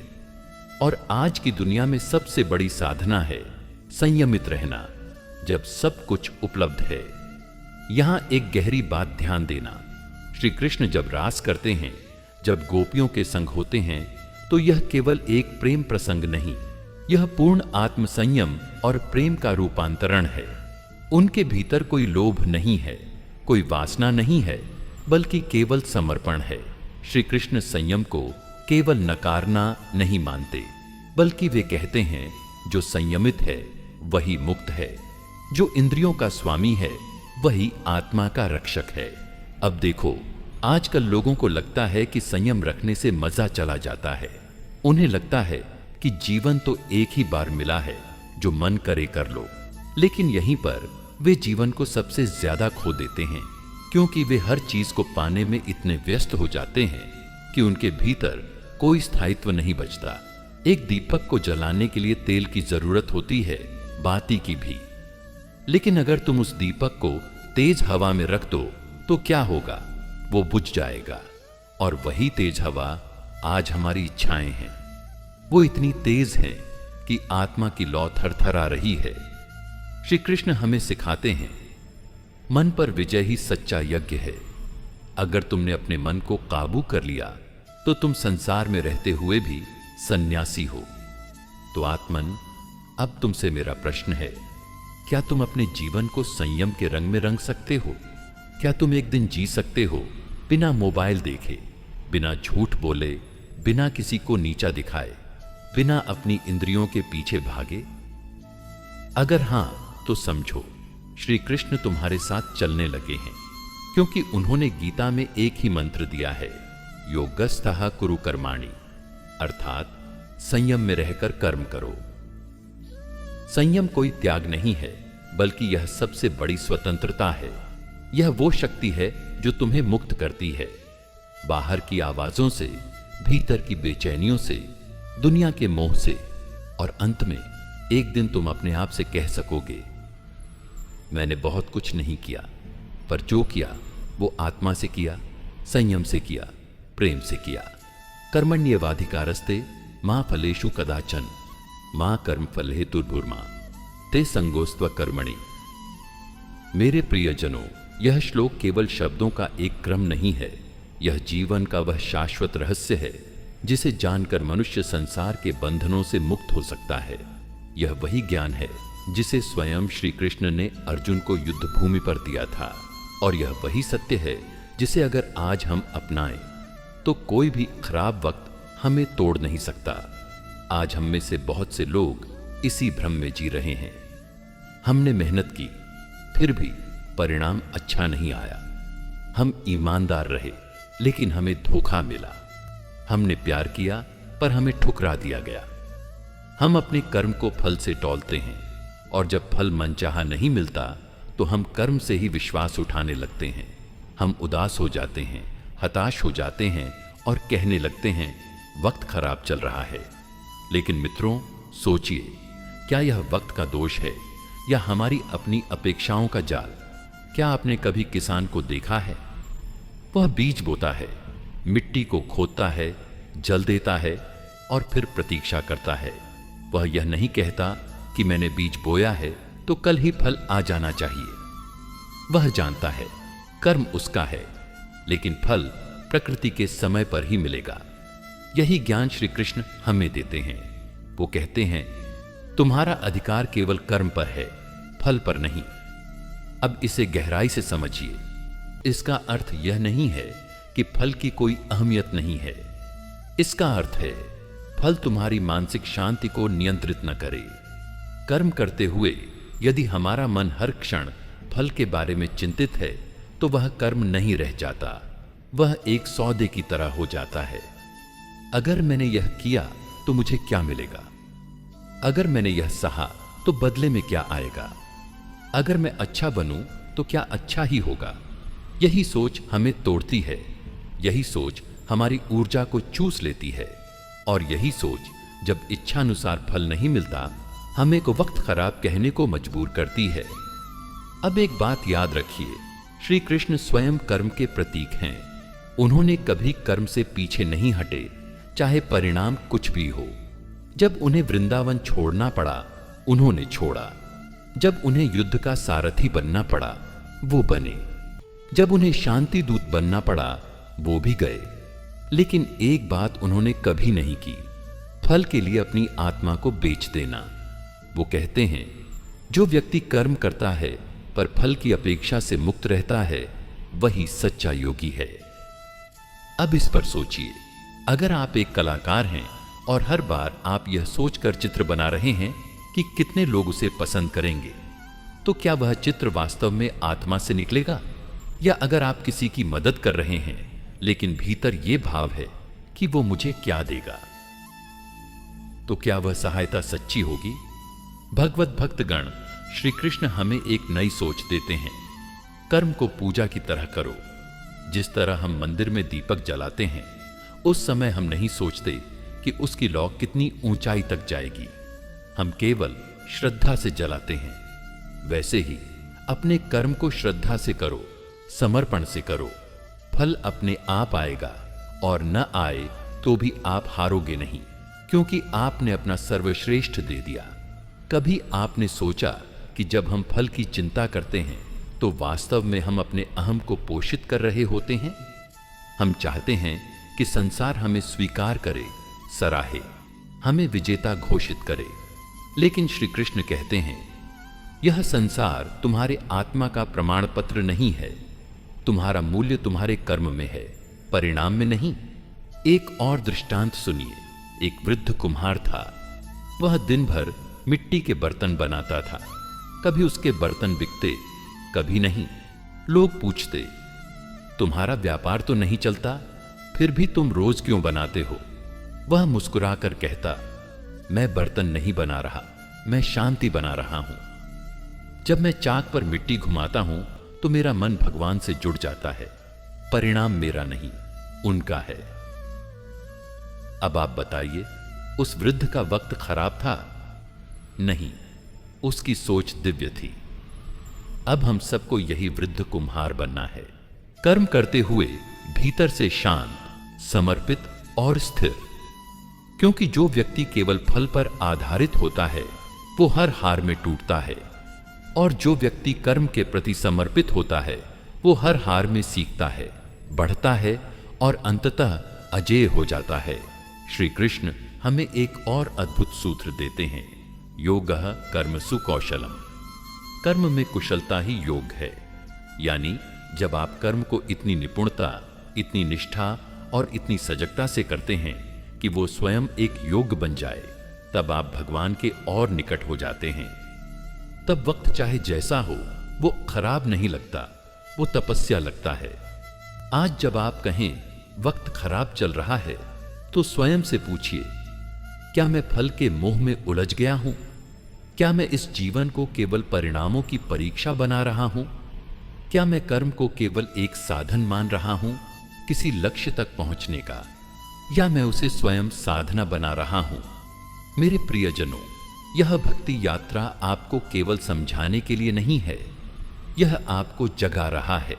और आज की दुनिया में सबसे बड़ी साधना है संयमित रहना, जब सब कुछ उपलब्ध है। यहां एक गहरी बात ध्यान देना। श्री कृष्ण जब रास करते हैं, जब गोपियों के संग होते हैं, तो यह केवल एक प्रेम प्रसंग नहीं, यह पूर्ण आत्म संयम और प्रेम का रूपांतरण है। उनके भीतर कोई लोभ नहीं है, कोई वासना नहीं है, बल्कि केवल समर्पण है। श्री कृष्ण संयम को केवल नकारना नहीं मानते, बल्कि वे कहते हैं जो संयमित है वही मुक्त है, जो इंद्रियों का स्वामी है वही आत्मा का रक्षक है। अब देखो, आजकल लोगों को लगता है कि संयम रखने से मजा चला जाता है। उन्हें लगता है कि जीवन तो एक ही बार मिला है, जो मन करे कर लो। लेकिन यहीं पर वे जीवन को सबसे ज्यादा खो देते हैं, क्योंकि वे हर चीज को पाने में इतने व्यस्त हो जाते हैं कि उनके भीतर कोई स्थायित्व नहीं बचता। एक दीपक को जलाने के लिए तेल की जरूरत होती है, बाती की भी। लेकिन अगर तुम उस दीपक को तेज हवा में रख दो तो क्या होगा? वो बुझ जाएगा। और वही तेज हवा आज हमारी इच्छाएं हैं। वो इतनी तेज हैं कि आत्मा की लौ थरथरा रही है। श्री कृष्ण हमें सिखाते हैं, मन पर विजय ही सच्चा यज्ञ है। अगर तुमने अपने मन को काबू कर लिया तो तुम संसार में रहते हुए भी सन्यासी हो। तो आत्मन, अब तुमसे मेरा प्रश्न है, क्या तुम अपने जीवन को संयम के रंग में रंग सकते हो? क्या तुम एक दिन जी सकते हो बिना मोबाइल देखे, बिना झूठ बोले, बिना किसी को नीचा दिखाए, बिना अपनी इंद्रियों के पीछे भागे? अगर हां, तो समझो श्री कृष्ण तुम्हारे साथ चलने लगे हैं, क्योंकि उन्होंने गीता में एक ही मंत्र दिया है, योगस्थः कुरु कर्माणि, अर्थात संयम में रहकर कर्म करो। संयम कोई त्याग नहीं है, बल्कि यह सबसे बड़ी स्वतंत्रता है। यह वो शक्ति है जो तुम्हें मुक्त करती है, बाहर की आवाजों से, भीतर की बेचैनियों से, दुनिया के मोह से। और अंत में एक दिन तुम अपने आप से कह सकोगे, मैंने बहुत कुछ नहीं किया, पर जो किया वो आत्मा से किया, संयम से किया, प्रेम से किया। कर्मण्येवाधिकारस्ते मा फलेषु कदाचन मा कर्मफल हेतुर्भुर्मा ते संगोस्त्व कर्मणि। मेरे प्रियजनों, यह श्लोक केवल शब्दों का एक क्रम नहीं है, यह जीवन का वह शाश्वत रहस्य है जिसे जानकर मनुष्य संसार के बंधनों से मुक्त हो सकता है। यह वही ज्ञान है जिसे स्वयं श्री कृष्ण ने अर्जुन को युद्ध भूमि पर दिया था, और यह वही सत्य है जिसे अगर आज हम अपनाएं तो कोई भी खराब वक्त हमें तोड़ नहीं सकता। आज हम में से बहुत से लोग इसी भ्रम में जी रहे हैं। हमने मेहनत की, फिर भी परिणाम अच्छा नहीं आया। हम ईमानदार रहे, लेकिन हमें धोखा मिला। हमने प्यार किया, पर हमें ठुकरा दिया गया। हम अपने कर्म को फल से तौलते हैं, और जब फल मनचाहा नहीं मिलता तो हम कर्म से ही विश्वास उठाने लगते हैं। हम उदास हो जाते हैं, हताश हो जाते हैं और कहने लगते हैं वक्त खराब चल रहा है। लेकिन मित्रों, सोचिए, क्या यह वक्त का दोष है या हमारी अपनी अपेक्षाओं का जाल? क्या आपने कभी किसान को देखा है? वह बीज बोता है, मिट्टी को खोदता है, जल देता है और फिर प्रतीक्षा करता है। वह यह नहीं कहता कि मैंने बीज बोया है तो कल ही फल आ जाना चाहिए। वह जानता है कर्म उसका है, लेकिन फल प्रकृति के समय पर ही मिलेगा। यही ज्ञान श्री कृष्ण हमें देते हैं। वो कहते हैं, तुम्हारा अधिकार केवल कर्म पर है, फल पर नहीं। अब इसे गहराई से समझिए। इसका अर्थ यह नहीं है कि फल की कोई अहमियत नहीं है। इसका अर्थ है फल तुम्हारी मानसिक शांति को नियंत्रित न करे। कर्म करते हुए यदि हमारा मन हर क्षण फल के बारे में चिंतित है तो वह कर्म नहीं रह जाता, वह एक सौदे की तरह हो जाता है। अगर मैंने यह किया तो मुझे क्या मिलेगा? अगर मैंने यह सहा तो बदले में क्या आएगा? अगर मैं अच्छा बनूं तो क्या अच्छा ही होगा? यही सोच हमें तोड़ती है, यही सोच हमारी ऊर्जा को चूस लेती है, और यही सोच जब इच्छानुसार फल नहीं मिलता हमें को वक्त खराब कहने को मजबूर करती है। अब एक बात याद रखिए, श्री कृष्ण स्वयं कर्म के प्रतीक हैं। उन्होंने कभी कर्म से पीछे नहीं हटे, चाहे परिणाम कुछ भी हो। जब उन्हें वृंदावन छोड़ना पड़ा उन्होंने छोड़ा, जब उन्हें युद्ध का सारथी बनना पड़ा वो बने, जब उन्हें शांति दूत बनना पड़ा वो भी गए। लेकिन एक बात उन्होंने कभी नहीं की, फल के लिए अपनी आत्मा को बेच देना। वो कहते हैं, जो व्यक्ति कर्म करता है पर फल की अपेक्षा से मुक्त रहता है वही सच्चा योगी है। अब इस पर सोचिए, अगर आप एक कलाकार हैं और हर बार आप यह सोचकर चित्र बना रहे हैं कि कितने लोग उसे पसंद करेंगे, तो क्या वह चित्र वास्तव में आत्मा से निकलेगा? या अगर आप किसी की मदद कर रहे हैं लेकिन भीतर यह भाव है कि वो मुझे क्या देगा, तो क्या वह सहायता सच्ची होगी? भगवत भक्तगण, श्री कृष्ण हमें एक नई सोच देते हैं। कर्म को पूजा की तरह करो। जिस तरह हम मंदिर में दीपक जलाते हैं, उस समय हम नहीं सोचते कि उसकी लौ कितनी ऊंचाई तक जाएगी, हम केवल श्रद्धा से जलाते हैं। वैसे ही अपने कर्म को श्रद्धा से करो, समर्पण से करो। फल अपने आप आएगा, और न आए तो भी आप हारोगे नहीं, क्योंकि आपने अपना सर्वश्रेष्ठ दे दिया। कभी आपने सोचा कि जब हम फल की चिंता करते हैं तो वास्तव में हम अपने अहम को पोषित कर रहे होते हैं? हम चाहते हैं कि संसार हमें स्वीकार करे, सराहे, हमें विजेता घोषित करे। लेकिन श्री कृष्ण कहते हैं, यह संसार तुम्हारे आत्मा का प्रमाण पत्र नहीं है। तुम्हारा मूल्य तुम्हारे कर्म में है, परिणाम में नहीं। एक और दृष्टांत सुनिए। एक वृद्ध कुम्हार था। वह दिन भर मिट्टी के बर्तन बनाता था। कभी उसके बर्तन बिकते, कभी नहीं। लोग पूछते, तुम्हारा व्यापार तो नहीं चलता, फिर भी तुम रोज क्यों बनाते हो? वह मुस्कुराकर कहता, मैं बर्तन नहीं बना रहा, मैं शांति बना रहा हूं। जब मैं चाक पर मिट्टी घुमाता हूं तो मेरा मन भगवान से जुड़ जाता है। परिणाम मेरा नहीं, उनका है। अब आप बताइए, उस वृद्ध का वक्त खराब था? नहीं, उसकी सोच दिव्य थी। अब हम सबको यही वृद्ध कुम्हार बनना है, कर्म करते हुए भीतर से शांत, समर्पित और स्थिर। क्योंकि जो व्यक्ति केवल फल पर आधारित होता है वो हर हार में टूटता है, और जो व्यक्ति कर्म के प्रति समर्पित होता है वो हर हार में सीखता है, बढ़ता है और अंततः अजेय हो जाता है। श्री कृष्ण हमें एक और अद्भुत सूत्र देते हैं, योगः कर्मसु कौशलम। कर्म में कुशलता ही योग है। यानी जब आप कर्म को इतनी निपुणता, इतनी निष्ठा और इतनी सजगता से करते हैं कि वो स्वयं एक योग बन जाए, तब आप भगवान के और निकट हो जाते हैं। तब वक्त चाहे जैसा हो वो खराब नहीं लगता, वो तपस्या लगता है। आज जब आप कहें वक्त खराब चल रहा है तो स्वयं से पूछिए, क्या मैं फल के मोह में उलझ गया हूं? क्या मैं इस जीवन को केवल परिणामों की परीक्षा बना रहा हूं? क्या मैं कर्म को केवल एक साधन मान रहा हूं, किसी लक्ष्य तक पहुंचने का, या मैं उसे स्वयं साधना बना रहा हूं? मेरे प्रियजनों, यह भक्ति यात्रा आपको केवल समझाने के लिए नहीं है, यह आपको जगा रहा है।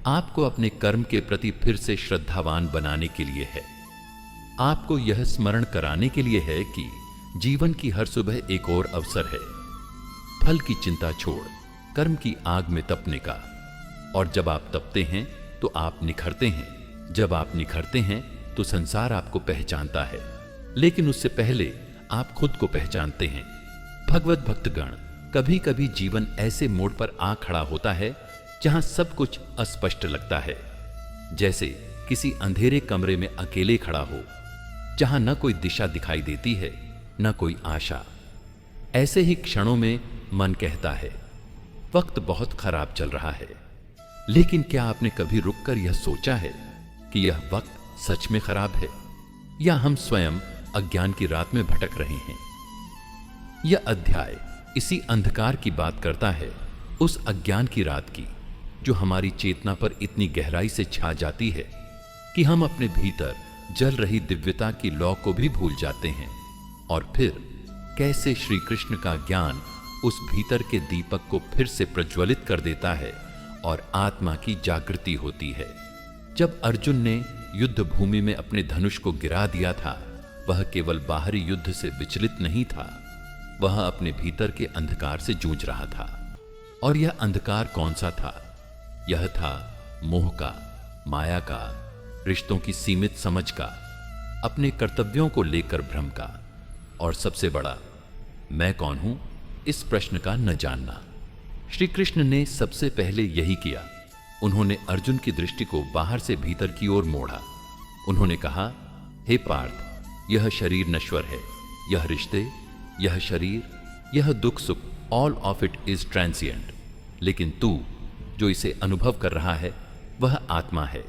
आपको अपने कर्म के प्रति फिर से श्रद्धावान बनाने के लिए है। आपको यह स्मरण कराने के लिए है कि जीवन की हर सुबह एक और अवसर है फल की चिंता छोड़ कर्म की आग में तपने का। और जब आप तपते हैं तो आप निखरते हैं। जब आप निखरते हैं तो संसार आपको पहचानता है, लेकिन उससे पहले आप खुद को पहचानते हैं। भगवत भक्तगण, कभी कभी जीवन ऐसे मोड़ पर आ खड़ा होता है जहां सब कुछ अस्पष्ट लगता है, जैसे किसी अंधेरे कमरे में अकेले खड़ा हो, जहां न कोई दिशा दिखाई देती है न कोई आशा। ऐसे ही क्षणों में मन कहता है, वक्त बहुत खराब चल रहा है। लेकिन क्या आपने कभी रुककर यह सोचा है कि यह वक्त सच में खराब है, या हम स्वयं अज्ञान की रात में भटक रहे हैं? यह अध्याय इसी अंधकार की बात करता है, उस अज्ञान की रात की, जो हमारी चेतना पर इतनी गहराई से छा जाती है कि हम अपने भीतर जल रही दिव्यता की लौ को भी भूल जाते हैं। और फिर कैसे श्री कृष्ण का ज्ञान उस भीतर के दीपक को फिर से प्रज्वलित कर देता है और आत्मा की जागृति होती है। जब अर्जुन ने युद्ध भूमि में अपने धनुष को गिरा दिया था, वह केवल बाहरी युद्ध से विचलित नहीं था, वह अपने भीतर के अंधकार से जूझ रहा था। और यह अंधकार कौन सा था? यह था मोह का, माया का, रिश्तों की सीमित समझ का, अपने कर्तव्यों को लेकर भ्रम का, और सबसे बड़ा, मैं कौन हूं, इस प्रश्न का न जानना। श्री कृष्ण ने सबसे पहले यही किया। उन्होंने अर्जुन की दृष्टि को बाहर से भीतर की ओर मोड़ा। उन्होंने कहा, हे पार्थ, यह शरीर नश्वर है, यह रिश्ते, यह शरीर, यह दुख सुख, all of it is transient. लेकिन तू जो इसे अनुभव कर रहा है, वह आत्मा है,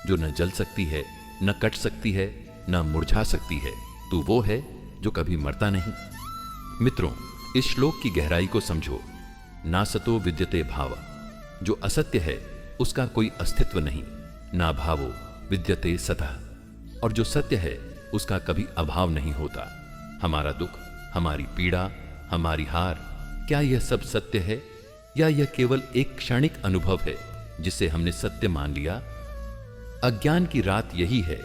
जो न जल सकती है, न कट सकती है, न मुरझा सकती है। तू वो है जो कभी मरता नहीं। मित्रों, इस श्लोक की गहराई को समझो। नासतो विद्यते भाव, जो असत्य है उसका कोई अस्तित्व नहीं। ना भावो विद्यते सतः, और जो सत्य है उसका कभी अभाव नहीं होता। हमारा दुख, हमारी पीड़ा, हमारी हार, क्या यह सब सत्य है, या यह केवल एक क्षणिक अनुभव है जिसे हमने सत्य मान लिया? अज्ञान की रात यही है,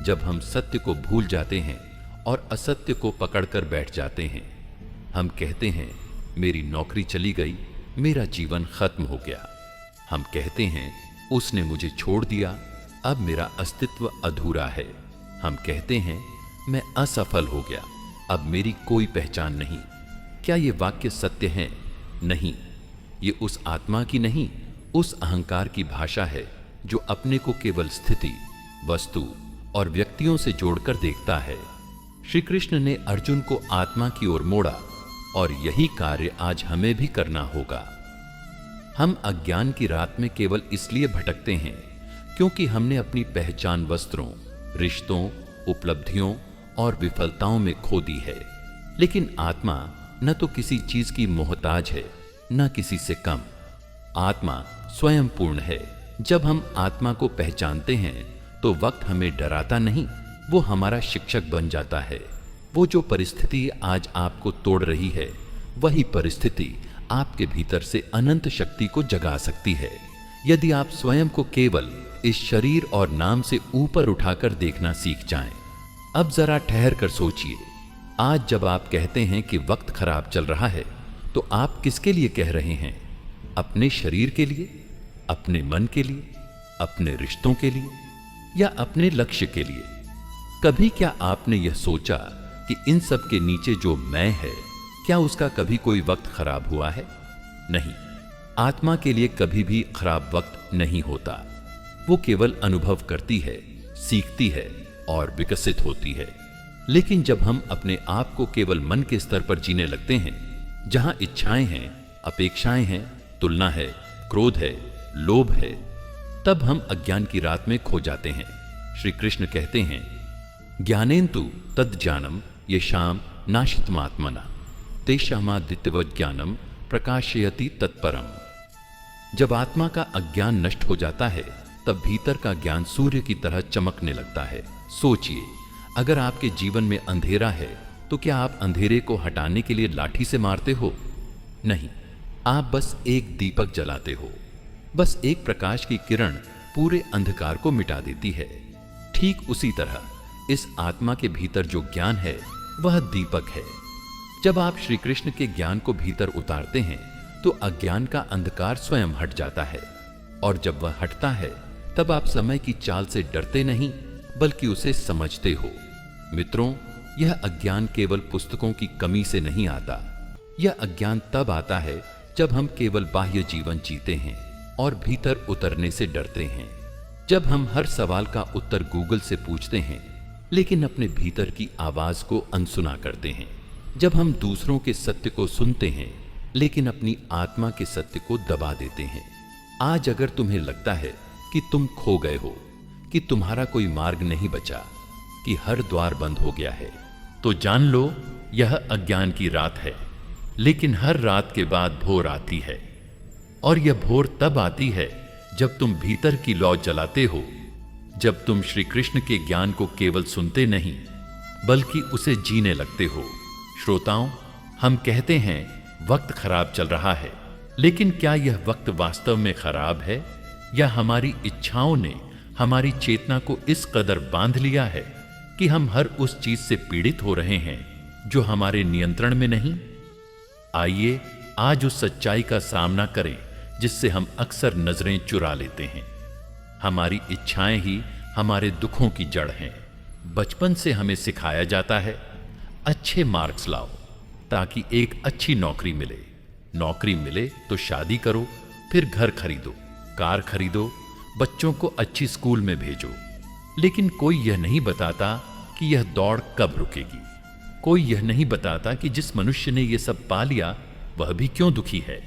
जब हम सत्य को भूल जाते हैं और असत्य को पकड़कर बैठ जाते हैं। हम कहते हैं, मेरी नौकरी चली गई, मेरा जीवन खत्म हो गया। हम कहते हैं, उसने मुझे छोड़ दिया, अब मेरा अस्तित्व अधूरा है। हम कहते हैं, मैं असफल हो गया, अब मेरी कोई पहचान नहीं। क्या ये वाक्य सत्य हैं? नहीं, ये उस आत्मा की नहीं, उस अहंकार की भाषा है जो अपने को केवल स्थिति, वस्तु और व्यक्तियों से जोड़कर देखता है। श्री कृष्ण ने अर्जुन को आत्मा की ओर मोड़ा, और यही कार्य आज हमें भी करना होगा। हम अज्ञान की रात में केवल इसलिए भटकते हैं क्योंकि हमने अपनी पहचान वस्त्रों, रिश्तों, उपलब्धियों और विफलताओं में खो दी है। लेकिन आत्मा न तो किसी चीज की मोहताज है, न किसी से कम। आत्मा स्वयं पूर्ण है। जब हम आत्मा को पहचानते हैं तो वक्त हमें डराता नहीं, वो हमारा शिक्षक बन जाता है। वो जो परिस्थिति आज आपको तोड़ रही है, वही परिस्थिति आपके भीतर से अनंत शक्ति को जगा सकती है, यदि आप स्वयं को केवल इस शरीर और नाम से ऊपर उठाकर देखना सीख जाएं। अब जरा ठहर कर सोचिए, आज जब आप कहते हैं कि वक्त खराब चल रहा है, तो आप किसके लिए कह रहे हैं? अपने शरीर के लिए, अपने मन के लिए, अपने रिश्तों के लिए, या अपने लक्ष्य के लिए? कभी क्या आपने यह सोचा कि इन सब के नीचे जो मैं है, क्या उसका कभी कोई वक्त खराब हुआ है? नहीं, आत्मा के लिए कभी भी खराब वक्त नहीं होता। वो केवल अनुभव करती है, सीखती है और विकसित होती है। लेकिन जब हम अपने आप को केवल मन के स्तर पर जीने लगते हैं, जहां इच्छाएं हैं, अपेक्षाएं हैं, तुलना है, क्रोध है, लोभ है, तब हम अज्ञान की रात में खो जाते हैं। श्री कृष्ण कहते हैं, ज्ञानेन्तु तद ज्ञानम येषाम नाशितमात्मना तेषामादित्यवत् ज्ञानम प्रकाशयति तत्परम। जब आत्मा का अज्ञान नष्ट हो जाता है, तब भीतर का ज्ञान सूर्य की तरह चमकने लगता है। सोचिए, अगर आपके जीवन में अंधेरा है, तो क्या आप अंधेरे को हटाने के लिए लाठी से मारते हो? नहीं, आप बस एक दीपक जलाते हो। बस एक प्रकाश की किरण पूरे अंधकार को मिटा देती है। ठीक उसी तरह इस आत्मा के भीतर जो ज्ञान है, वह दीपक है। जब आप श्री कृष्ण के ज्ञान को भीतर उतारते हैं, तो अज्ञान का अंधकार स्वयं हट जाता है। और जब वह हटता है, तब आप समय की चाल से डरते नहीं, बल्कि उसे समझते हो। मित्रों, यह अज्ञान केवल पुस्तकों की कमी से नहीं आता। यह अज्ञान तब आता है जब हम केवल बाह्य जीवन जीते हैं और भीतर उतरने से डरते हैं। जब हम हर सवाल का उत्तर गूगल से पूछते हैं, लेकिन अपने भीतर की आवाज को अनसुना करते हैं। जब हम दूसरों के सत्य को सुनते हैं, लेकिन अपनी आत्मा के सत्य को दबा देते हैं। आज अगर तुम्हें लगता है कि तुम खो गए हो, कि तुम्हारा कोई मार्ग नहीं बचा, कि हर द्वार बंद हो गया है, तो जान लो यह अज्ञान की रात है। लेकिन हर रात के बाद भोर आती है, और यह भोर तब आती है जब तुम भीतर की लौ जलाते हो, जब तुम श्री कृष्ण के ज्ञान को केवल सुनते नहीं बल्कि उसे जीने लगते हो। श्रोताओं, हम कहते हैं वक्त खराब चल रहा है, लेकिन क्या यह वक्त वास्तव में खराब है, या हमारी इच्छाओं ने हमारी चेतना को इस कदर बांध लिया है कि हम हर उस चीज से पीड़ित हो रहे हैं जो हमारे नियंत्रण में नहीं? आइए आज उस सच्चाई का सामना करें जिससे हम अक्सर नजरें चुरा लेते हैं। हमारी इच्छाएं ही हमारे दुखों की जड़ हैं। बचपन से हमें सिखाया जाता है अच्छे मार्क्स लाओ ताकि एक अच्छी नौकरी मिले, नौकरी मिले तो शादी करो, फिर घर खरीदो, कार खरीदो, बच्चों को अच्छी स्कूल में भेजो। लेकिन कोई यह नहीं बताता कि यह दौड़ कब रुकेगी। कोई यह नहीं बताता कि जिस मनुष्य ने यह सब पा लिया वह भी क्यों दुखी है।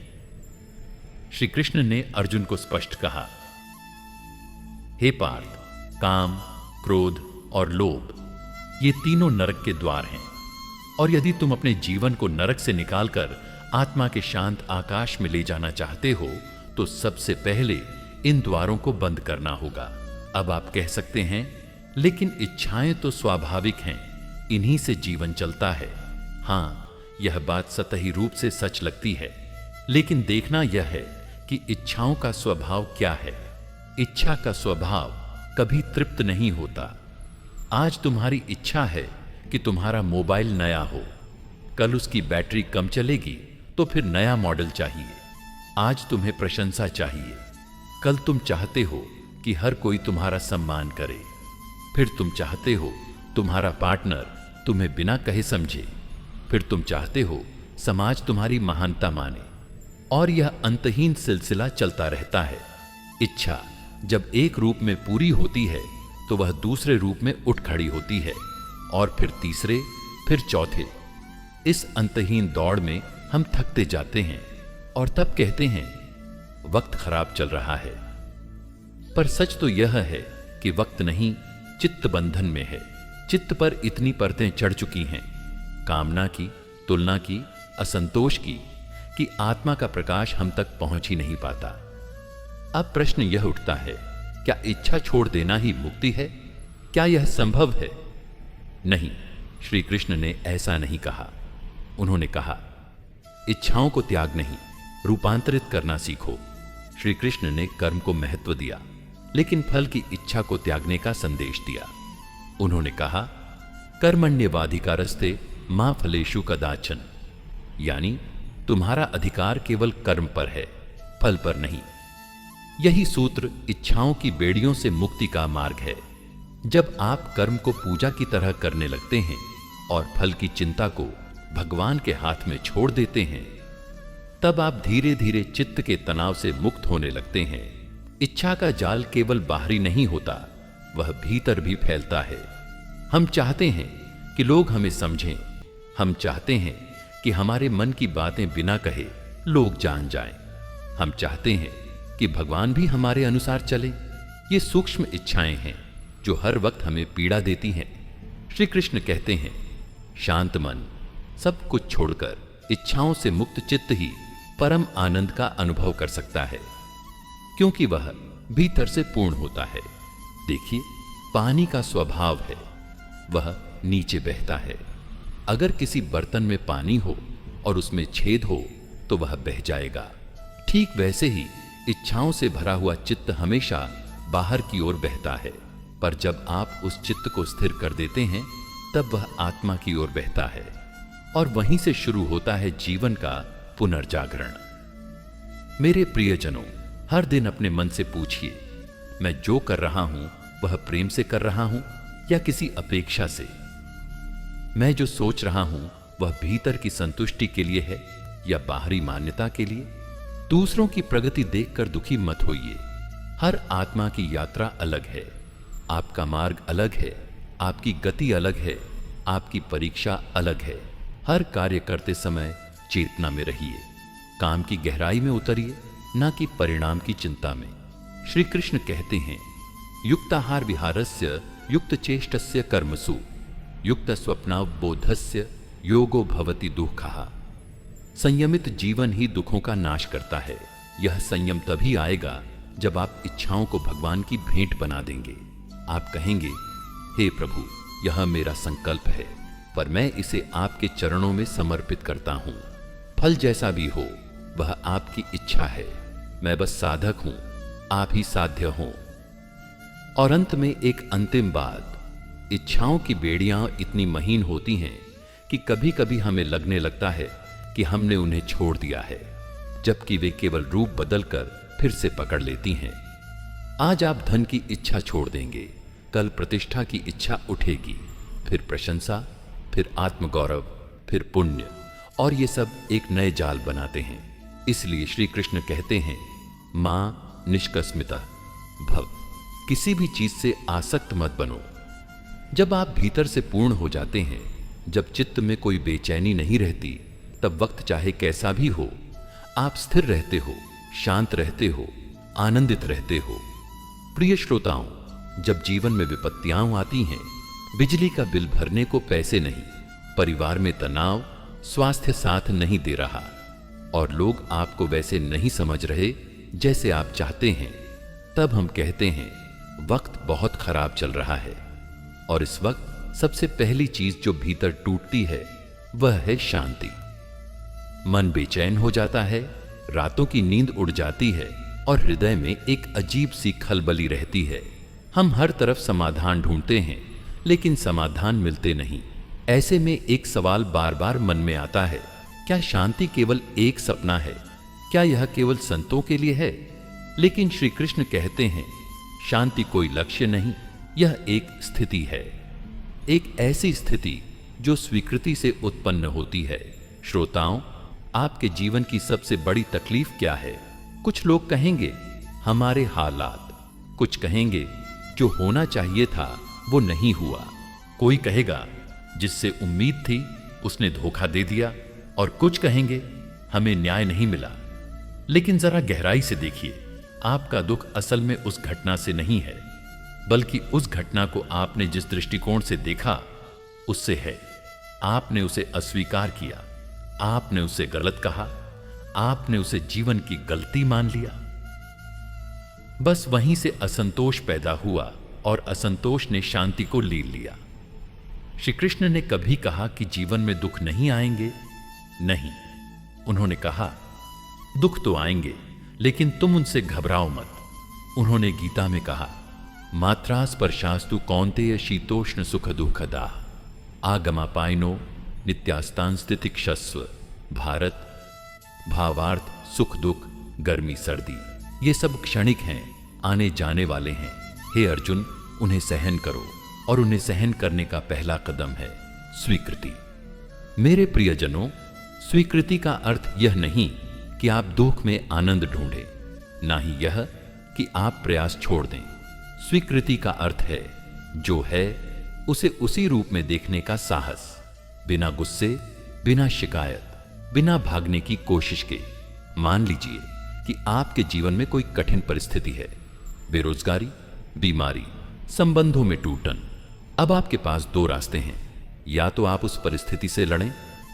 श्री कृष्ण ने अर्जुन को स्पष्ट कहा, हे पार्थ, काम, क्रोध और लोभ ये तीनों नरक के द्वार हैं, और यदि तुम अपने जीवन को नरक से निकालकर आत्मा के शांत आकाश में ले जाना चाहते हो तो सबसे पहले इन द्वारों को बंद करना होगा। अब आप कह सकते हैं, लेकिन इच्छाएं तो स्वाभाविक हैं, इन्हीं से जीवन चलता है। हां, यह बात सतही रूप से सच लगती है, लेकिन देखना यह है कि इच्छाओं का स्वभाव क्या है। इच्छा का स्वभाव कभी तृप्त नहीं होता। आज तुम्हारी इच्छा है कि तुम्हारा मोबाइल नया हो, कल उसकी बैटरी कम चलेगी तो फिर नया मॉडल चाहिए। आज तुम्हें प्रशंसा चाहिए, कल तुम चाहते हो कि हर कोई तुम्हारा सम्मान करे, फिर तुम चाहते हो तुम्हारा पार्टनर तुम्हें बिना कहे समझे, फिर तुम चाहते हो समाज तुम्हारी महानता माने, और यह अंतहीन सिलसिला चलता रहता है। इच्छा जब एक रूप में पूरी होती है तो वह दूसरे रूप में उठ खड़ी होती है, और फिर तीसरे, फिर चौथे। इस अंतहीन दौड़ में हम थकते जाते हैं और तब कहते हैं वक्त खराब चल रहा है। पर सच तो यह है कि वक्त नहीं, चित्त बंधन में है। चित्त पर इतनी परतें चढ़ चुकी हैं, कामना की, तुलना की, असंतोष की, कि आत्मा का प्रकाश हम तक पहुंच ही नहीं पाता। अब प्रश्न यह उठता है, क्या इच्छा छोड़ देना ही मुक्ति है? क्या यह संभव है? नहीं, श्री कृष्ण ने ऐसा नहीं कहा। उन्होंने कहा, इच्छाओं को त्याग नहीं, रूपांतरित करना सीखो। श्री कृष्ण ने कर्म को महत्व दिया, लेकिन फल की इच्छा को त्यागने का संदेश दिया। उन्होंने कहा, कर्मण्येवाधिकारस्ते मा फलेषु कदाचन, यानी तुम्हारा अधिकार केवल कर्म पर है, फल पर नहीं। यही सूत्र इच्छाओं की बेड़ियों से मुक्ति का मार्ग है। जब आप कर्म को पूजा की तरह करने लगते हैं और फल की चिंता को भगवान के हाथ में छोड़ देते हैं, तब आप धीरे धीरे चित्त के तनाव से मुक्त होने लगते हैं। इच्छा का जाल केवल बाहरी नहीं होता, वह भीतर भी फैलता है। हम चाहते हैं कि लोग हमें समझें, हम चाहते हैं कि हमारे मन की बातें बिना कहे लोग जान जाएं। हम चाहते हैं कि भगवान भी हमारे अनुसार चले। ये सूक्ष्म इच्छाएं हैं जो हर वक्त हमें पीड़ा देती हैं। श्री कृष्ण कहते हैं, शांत मन सब कुछ छोड़कर इच्छाओं से मुक्त चित्त ही परम आनंद का अनुभव कर सकता है, क्योंकि वह भीतर से पूर्ण होता है। देखिए, पानी का स्वभाव है, वह नीचे बहता है। अगर किसी बर्तन में पानी हो और उसमें छेद हो तो वह बह जाएगा। ठीक वैसे ही इच्छाओं से भरा हुआ चित्त हमेशा बाहर की ओर बहता है, पर जब आप उस चित्त को स्थिर कर देते हैं तब वह आत्मा की ओर बहता है, और वहीं से शुरू होता है जीवन का पुनर्जागरण। मेरे प्रियजनों, हर दिन अपने मन से पूछिए, मैं जो कर रहा हूं वह प्रेम से कर रहा हूं या किसी अपेक्षा से? मैं जो सोच रहा हूं वह भीतर की संतुष्टि के लिए है या बाहरी मान्यता के लिए? दूसरों की प्रगति देखकर दुखी मत होइए। हर आत्मा की यात्रा अलग है, आपका मार्ग अलग है, आपकी गति अलग है, आपकी परीक्षा अलग है। हर कार्य करते समय चेतना में रहिए, काम की गहराई में उतरिए, ना कि परिणाम की चिंता में। श्री कृष्ण कहते हैं, युक्ताहार विहारस्य युक्त चेष्टस्य कर्मसु, युक्त स्वप्नावबोधस्य योगो भवति दुःखः। संयमित जीवन ही दुखों का नाश करता है। यह संयम तभी आएगा जब आप इच्छाओं को भगवान की भेंट बना देंगे। आप कहेंगे, हे प्रभु, यह मेरा संकल्प है, पर मैं इसे आपके चरणों में समर्पित करता हूं। फल जैसा भी हो वह आपकी इच्छा है, मैं बस साधक हूं, आप ही साध्य हों। और अंत में एक अंतिम बात, इच्छाओं की बेड़ियां इतनी महीन होती हैं कि कभी कभी हमें लगने लगता है कि हमने उन्हें छोड़ दिया है, जबकि वे केवल रूप बदलकर फिर से पकड़ लेती हैं। आज आप धन की इच्छा छोड़ देंगे, कल प्रतिष्ठा की इच्छा उठेगी, फिर प्रशंसा, फिर आत्मगौरव, फिर पुण्य, और ये सब एक नए जाल बनाते हैं। इसलिए श्री कृष्ण कहते हैं, मां निष्कस्मितः भव। किसी भी चीज से आसक्त मत बनो। जब आप भीतर से पूर्ण हो जाते हैं, जब चित्त में कोई बेचैनी नहीं रहती, तब वक्त चाहे कैसा भी हो, आप स्थिर रहते हो, शांत रहते हो, आनंदित रहते हो। प्रिय श्रोताओं, जब जीवन में विपत्तियां आती हैं, बिजली का बिल भरने को पैसे नहीं, परिवार में तनाव, स्वास्थ्य साथ नहीं दे रहा, और लोग आपको वैसे नहीं समझ रहे जैसे आप चाहते हैं, तब हम कहते हैं वक्त बहुत खराब चल रहा है। और इस वक्त सबसे पहली चीज जो भीतर टूटती है वह है शांति। मन बेचैन हो जाता है, रातों की नींद उड़ जाती है, और हृदय में एक अजीब सी खलबली रहती है। हम हर तरफ समाधान ढूंढते हैं, लेकिन समाधान मिलते नहीं। ऐसे में एक सवाल बार बार मन में आता है, क्या शांति केवल एक सपना है? क्या यह केवल संतों के लिए है? लेकिन श्री कृष्ण कहते हैं, शांति कोई लक्ष्य नहीं, यह एक स्थिति है, एक ऐसी स्थिति जो स्वीकृति से उत्पन्न होती है। श्रोताओं, आपके जीवन की सबसे बड़ी तकलीफ क्या है? कुछ लोग कहेंगे हमारे हालात, कुछ कहेंगे जो होना चाहिए था वो नहीं हुआ, कोई कहेगा जिससे उम्मीद थी उसने धोखा दे दिया, और कुछ कहेंगे हमें न्याय नहीं मिला। लेकिन जरा गहराई से देखिए, आपका दुख असल में उस घटना से नहीं है, बल्कि उस घटना को आपने जिस दृष्टिकोण से देखा उससे है। आपने उसे अस्वीकार किया, आपने उसे गलत कहा, आपने उसे जीवन की गलती मान लिया। बस वहीं से असंतोष पैदा हुआ, और असंतोष ने शांति को लील लिया। श्री कृष्ण ने कभी कहा कि जीवन में दुख नहीं आएंगे? नहीं। उन्होंने कहा, दुख तो आएंगे, लेकिन तुम उनसे घबराओ मत। उन्होंने गीता में कहा, मात्रा स्पर्शास्तु कौन्तेय शीतोष्ण सुख दुःखदा आगमापायनो नित्यास्तान स्थितिक्षस्व। भारत, भावार्थ सुख दुख, गर्मी सर्दी, ये सब क्षणिक हैं, आने जाने वाले हैं। हे अर्जुन, उन्हें सहन करो, और उन्हें सहन करने का पहला कदम है स्वीकृति। मेरे प्रियजनों, स्वीकृति का अर्थ यह नहीं कि आप दुख में आनंद ढूंढें, ना ही यह कि आप प्रयास छोड़ दें। स्वीकृति का अर्थ है जो है उसे उसी रूप में देखने का साहस, बिना गुस्से, बिना शिकायत, बिना भागने की कोशिश के। मान लीजिए कि आपके जीवन में कोई कठिन परिस्थिति है, बेरोजगारी, बीमारी, संबंधों में टूटन। अब आपके पास दो रास्ते हैं, या तो आप उस परिस्थिति से लड़ें,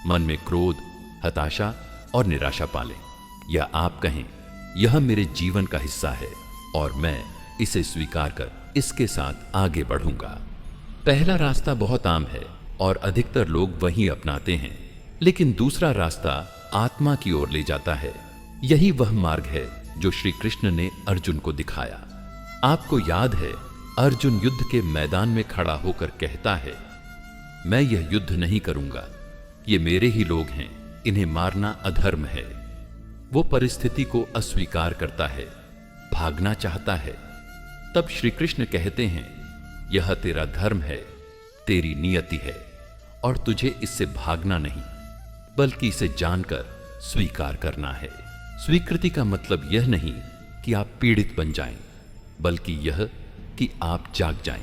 मन में क्रोध, हताशा और निराशा पालें, या आप कहें यह मेरे जीवन का हिस्सा है और मैं इसे स्वीकार कर इसके साथ आगे बढ़ूंगा। पहला रास्ता बहुत आम है और अधिकतर लोग वही अपनाते हैं, लेकिन दूसरा रास्ता आत्मा की ओर ले जाता है। यही वह मार्ग है जो श्री कृष्ण ने अर्जुन को दिखाया। आपको याद है, अर्जुन युद्ध के मैदान में खड़ा होकर कहता है, मैं यह युद्ध नहीं करूंगा, ये मेरे ही लोग हैं, इन्हें मारना अधर्म है। वो परिस्थिति को अस्वीकार करता है, भागना चाहता है। तब श्री कृष्ण कहते हैं, यह तेरा धर्म है, तेरी नियति है, और तुझे इससे भागना नहीं बल्कि इसे जानकर स्वीकार करना है। स्वीकृति का मतलब यह नहीं कि आप पीड़ित बन जाएं, बल्कि यह कि आप जाग जाएं।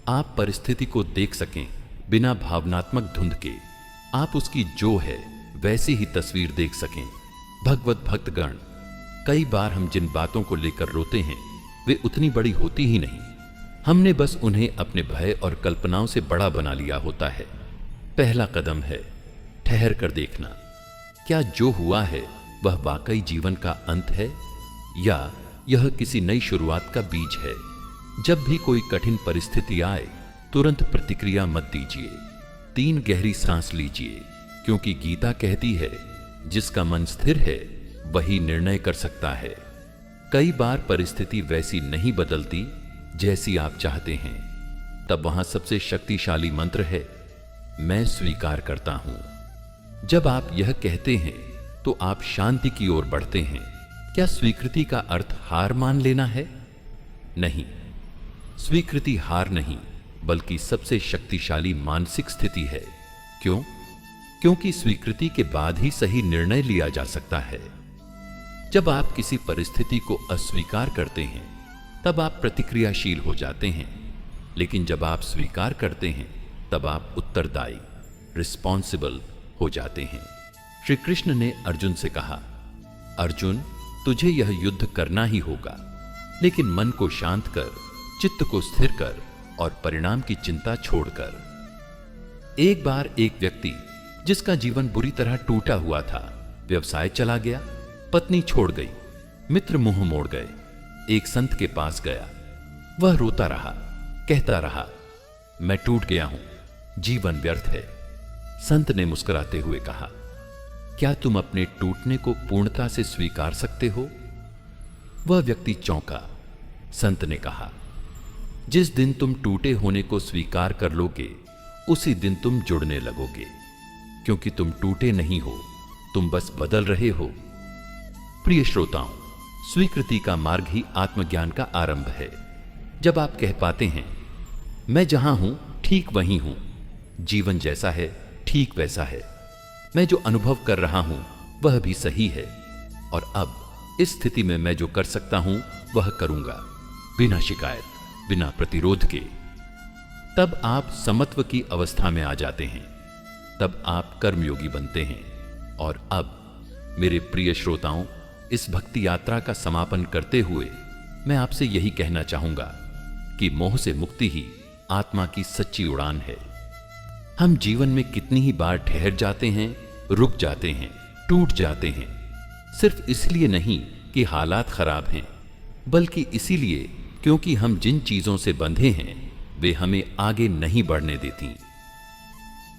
आप परिस्थिति को देख सकें बिना भावनात्मक धुंध के। आप उसकी जो है वैसी ही तस्वीर देख सकें। भगवत भक्तगण, कई बार हम जिन बातों को लेकर रोते हैं वे उतनी बड़ी होती ही नहीं, हमने बस उन्हें अपने भय और कल्पनाओं से बड़ा बना लिया होता है। पहला कदम है ठहर कर देखना, क्या जो हुआ है वह वाकई जीवन का अंत है या यह किसी नई शुरुआत का बीज है। जब भी कोई कठिन परिस्थिति आए तुरंत प्रतिक्रिया मत दीजिए। 3 गहरी सांस लीजिए, क्योंकि गीता कहती है जिसका मन स्थिर है वही निर्णय कर सकता है। कई बार परिस्थिति वैसी नहीं बदलती जैसी आप चाहते हैं, तब वहां सबसे शक्तिशाली मंत्र है मैं स्वीकार करता हूं। जब आप यह कहते हैं तो आप शांति की ओर बढ़ते हैं। क्या स्वीकृति का अर्थ हार मान लेना है? नहीं, स्वीकृति हार नहीं बल्कि सबसे शक्तिशाली मानसिक स्थिति है। क्यों? क्योंकि स्वीकृति के बाद ही सही निर्णय लिया जा सकता है। जब आप किसी परिस्थिति को अस्वीकार करते हैं तब आप प्रतिक्रियाशील हो जाते हैं, लेकिन जब आप स्वीकार करते हैं तब आप उत्तरदायी, रिस्पॉन्सिबल हो जाते हैं। श्री कृष्ण ने अर्जुन से कहा, अर्जुन तुझे यह युद्ध करना ही होगा, लेकिन मन को शांत कर, चित्त को स्थिर कर और परिणाम की चिंता छोड़कर। एक बार एक व्यक्ति जिसका जीवन बुरी तरह टूटा हुआ था, व्यवसाय चला गया, पत्नी छोड़ गई, मित्र मुंह मोड़ गए, एक संत के पास गया। वह रोता रहा, कहता रहा मैं टूट गया हूं, जीवन व्यर्थ है। संत ने मुस्कुराते हुए कहा, क्या तुम अपने टूटने को पूर्णता से स्वीकार सकते हो? वह व्यक्ति चौंका। संत ने कहा, जिस दिन तुम टूटे होने को स्वीकार कर लोगे उसी दिन तुम जुड़ने लगोगे, क्योंकि तुम टूटे नहीं हो, तुम बस बदल रहे हो। प्रिय श्रोताओं, स्वीकृति का मार्ग ही आत्मज्ञान का आरंभ है। जब आप कह पाते हैं मैं जहां हूं ठीक वहीं हूं, जीवन जैसा है ठीक वैसा है, मैं जो अनुभव कर रहा हूं वह भी सही है, और अब इस स्थिति में मैं जो कर सकता हूं वह करूंगा, बिना शिकायत, बिना प्रतिरोध के, तब आप समत्व की अवस्था में आ जाते हैं। तब आप कर्मयोगी बनते हैं। और अब मेरे प्रिय श्रोताओं, इस भक्ति यात्रा का समापन करते हुए मैं आपसे यही कहना चाहूंगा कि मोह से मुक्ति ही आत्मा की सच्ची उड़ान है। हम जीवन में कितनी ही बार ठहर जाते हैं, रुक जाते हैं, टूट जाते हैं, सिर्फ इसलिए नहीं कि हालात खराब हैं, बल्कि इसीलिए क्योंकि हम जिन चीजों से बंधे हैं वे हमें आगे नहीं बढ़ने देती।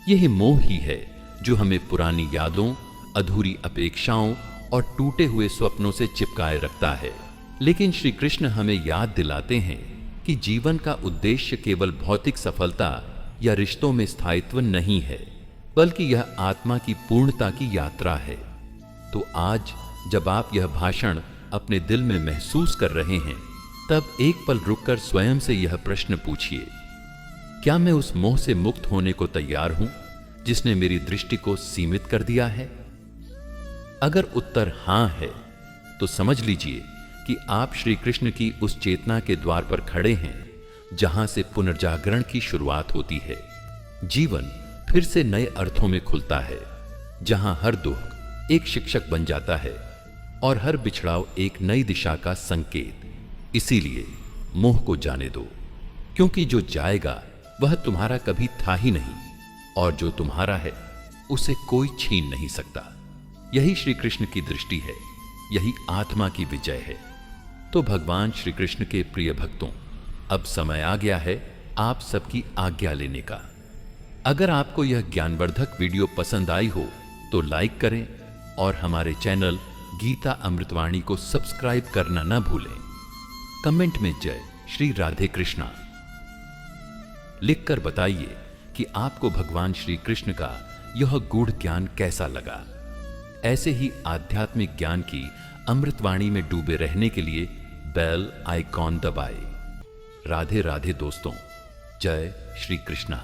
यही मोह ही है जो हमें पुरानी यादों, अधूरी अपेक्षाओं और टूटे हुए स्वप्नों से चिपकाए रखता है। लेकिन श्री कृष्ण हमें याद दिलाते हैं कि जीवन का उद्देश्य केवल भौतिक सफलता या रिश्तों में स्थायित्व नहीं है, बल्कि यह आत्मा की पूर्णता की यात्रा है। तो आज जब आप यह भाषण अपने दिल में महसूस कर रहे हैं, तब एक पल रुककर स्वयं से यह प्रश्न पूछिए, क्या मैं उस मोह से मुक्त होने को तैयार हूं जिसने मेरी दृष्टि को सीमित कर दिया है? अगर उत्तर हां है तो समझ लीजिए कि आप श्री कृष्ण की उस चेतना के द्वार पर खड़े हैं जहां से पुनर्जागरण की शुरुआत होती है। जीवन फिर से नए अर्थों में खुलता है, जहां हर दुख एक शिक्षक बन जाता है और हर बिछड़ाव एक नई दिशा का संकेत। इसीलिए मोह को जाने दो, क्योंकि जो जाएगा वह तुम्हारा कभी था ही नहीं, और जो तुम्हारा है उसे कोई छीन नहीं सकता। यही श्री कृष्ण की दृष्टि है, यही आत्मा की विजय है। तो भगवान श्री कृष्ण के प्रिय भक्तों, अब समय आ गया है आप सबकी आज्ञा लेने का। अगर आपको यह ज्ञानवर्धक वीडियो पसंद आई हो तो लाइक करें और हमारे चैनल गीता अमृतवाणी को सब्सक्राइब करना न भूलें। कमेंट में जय श्री राधे कृष्णा लिखकर बताइए कि आपको भगवान श्री कृष्ण का यह गूढ़ ज्ञान कैसा लगा। ऐसे ही आध्यात्मिक ज्ञान की अमृतवाणी में डूबे रहने के लिए बेल आइकॉन दबाएं। राधे राधे दोस्तों, जय श्री कृष्णा।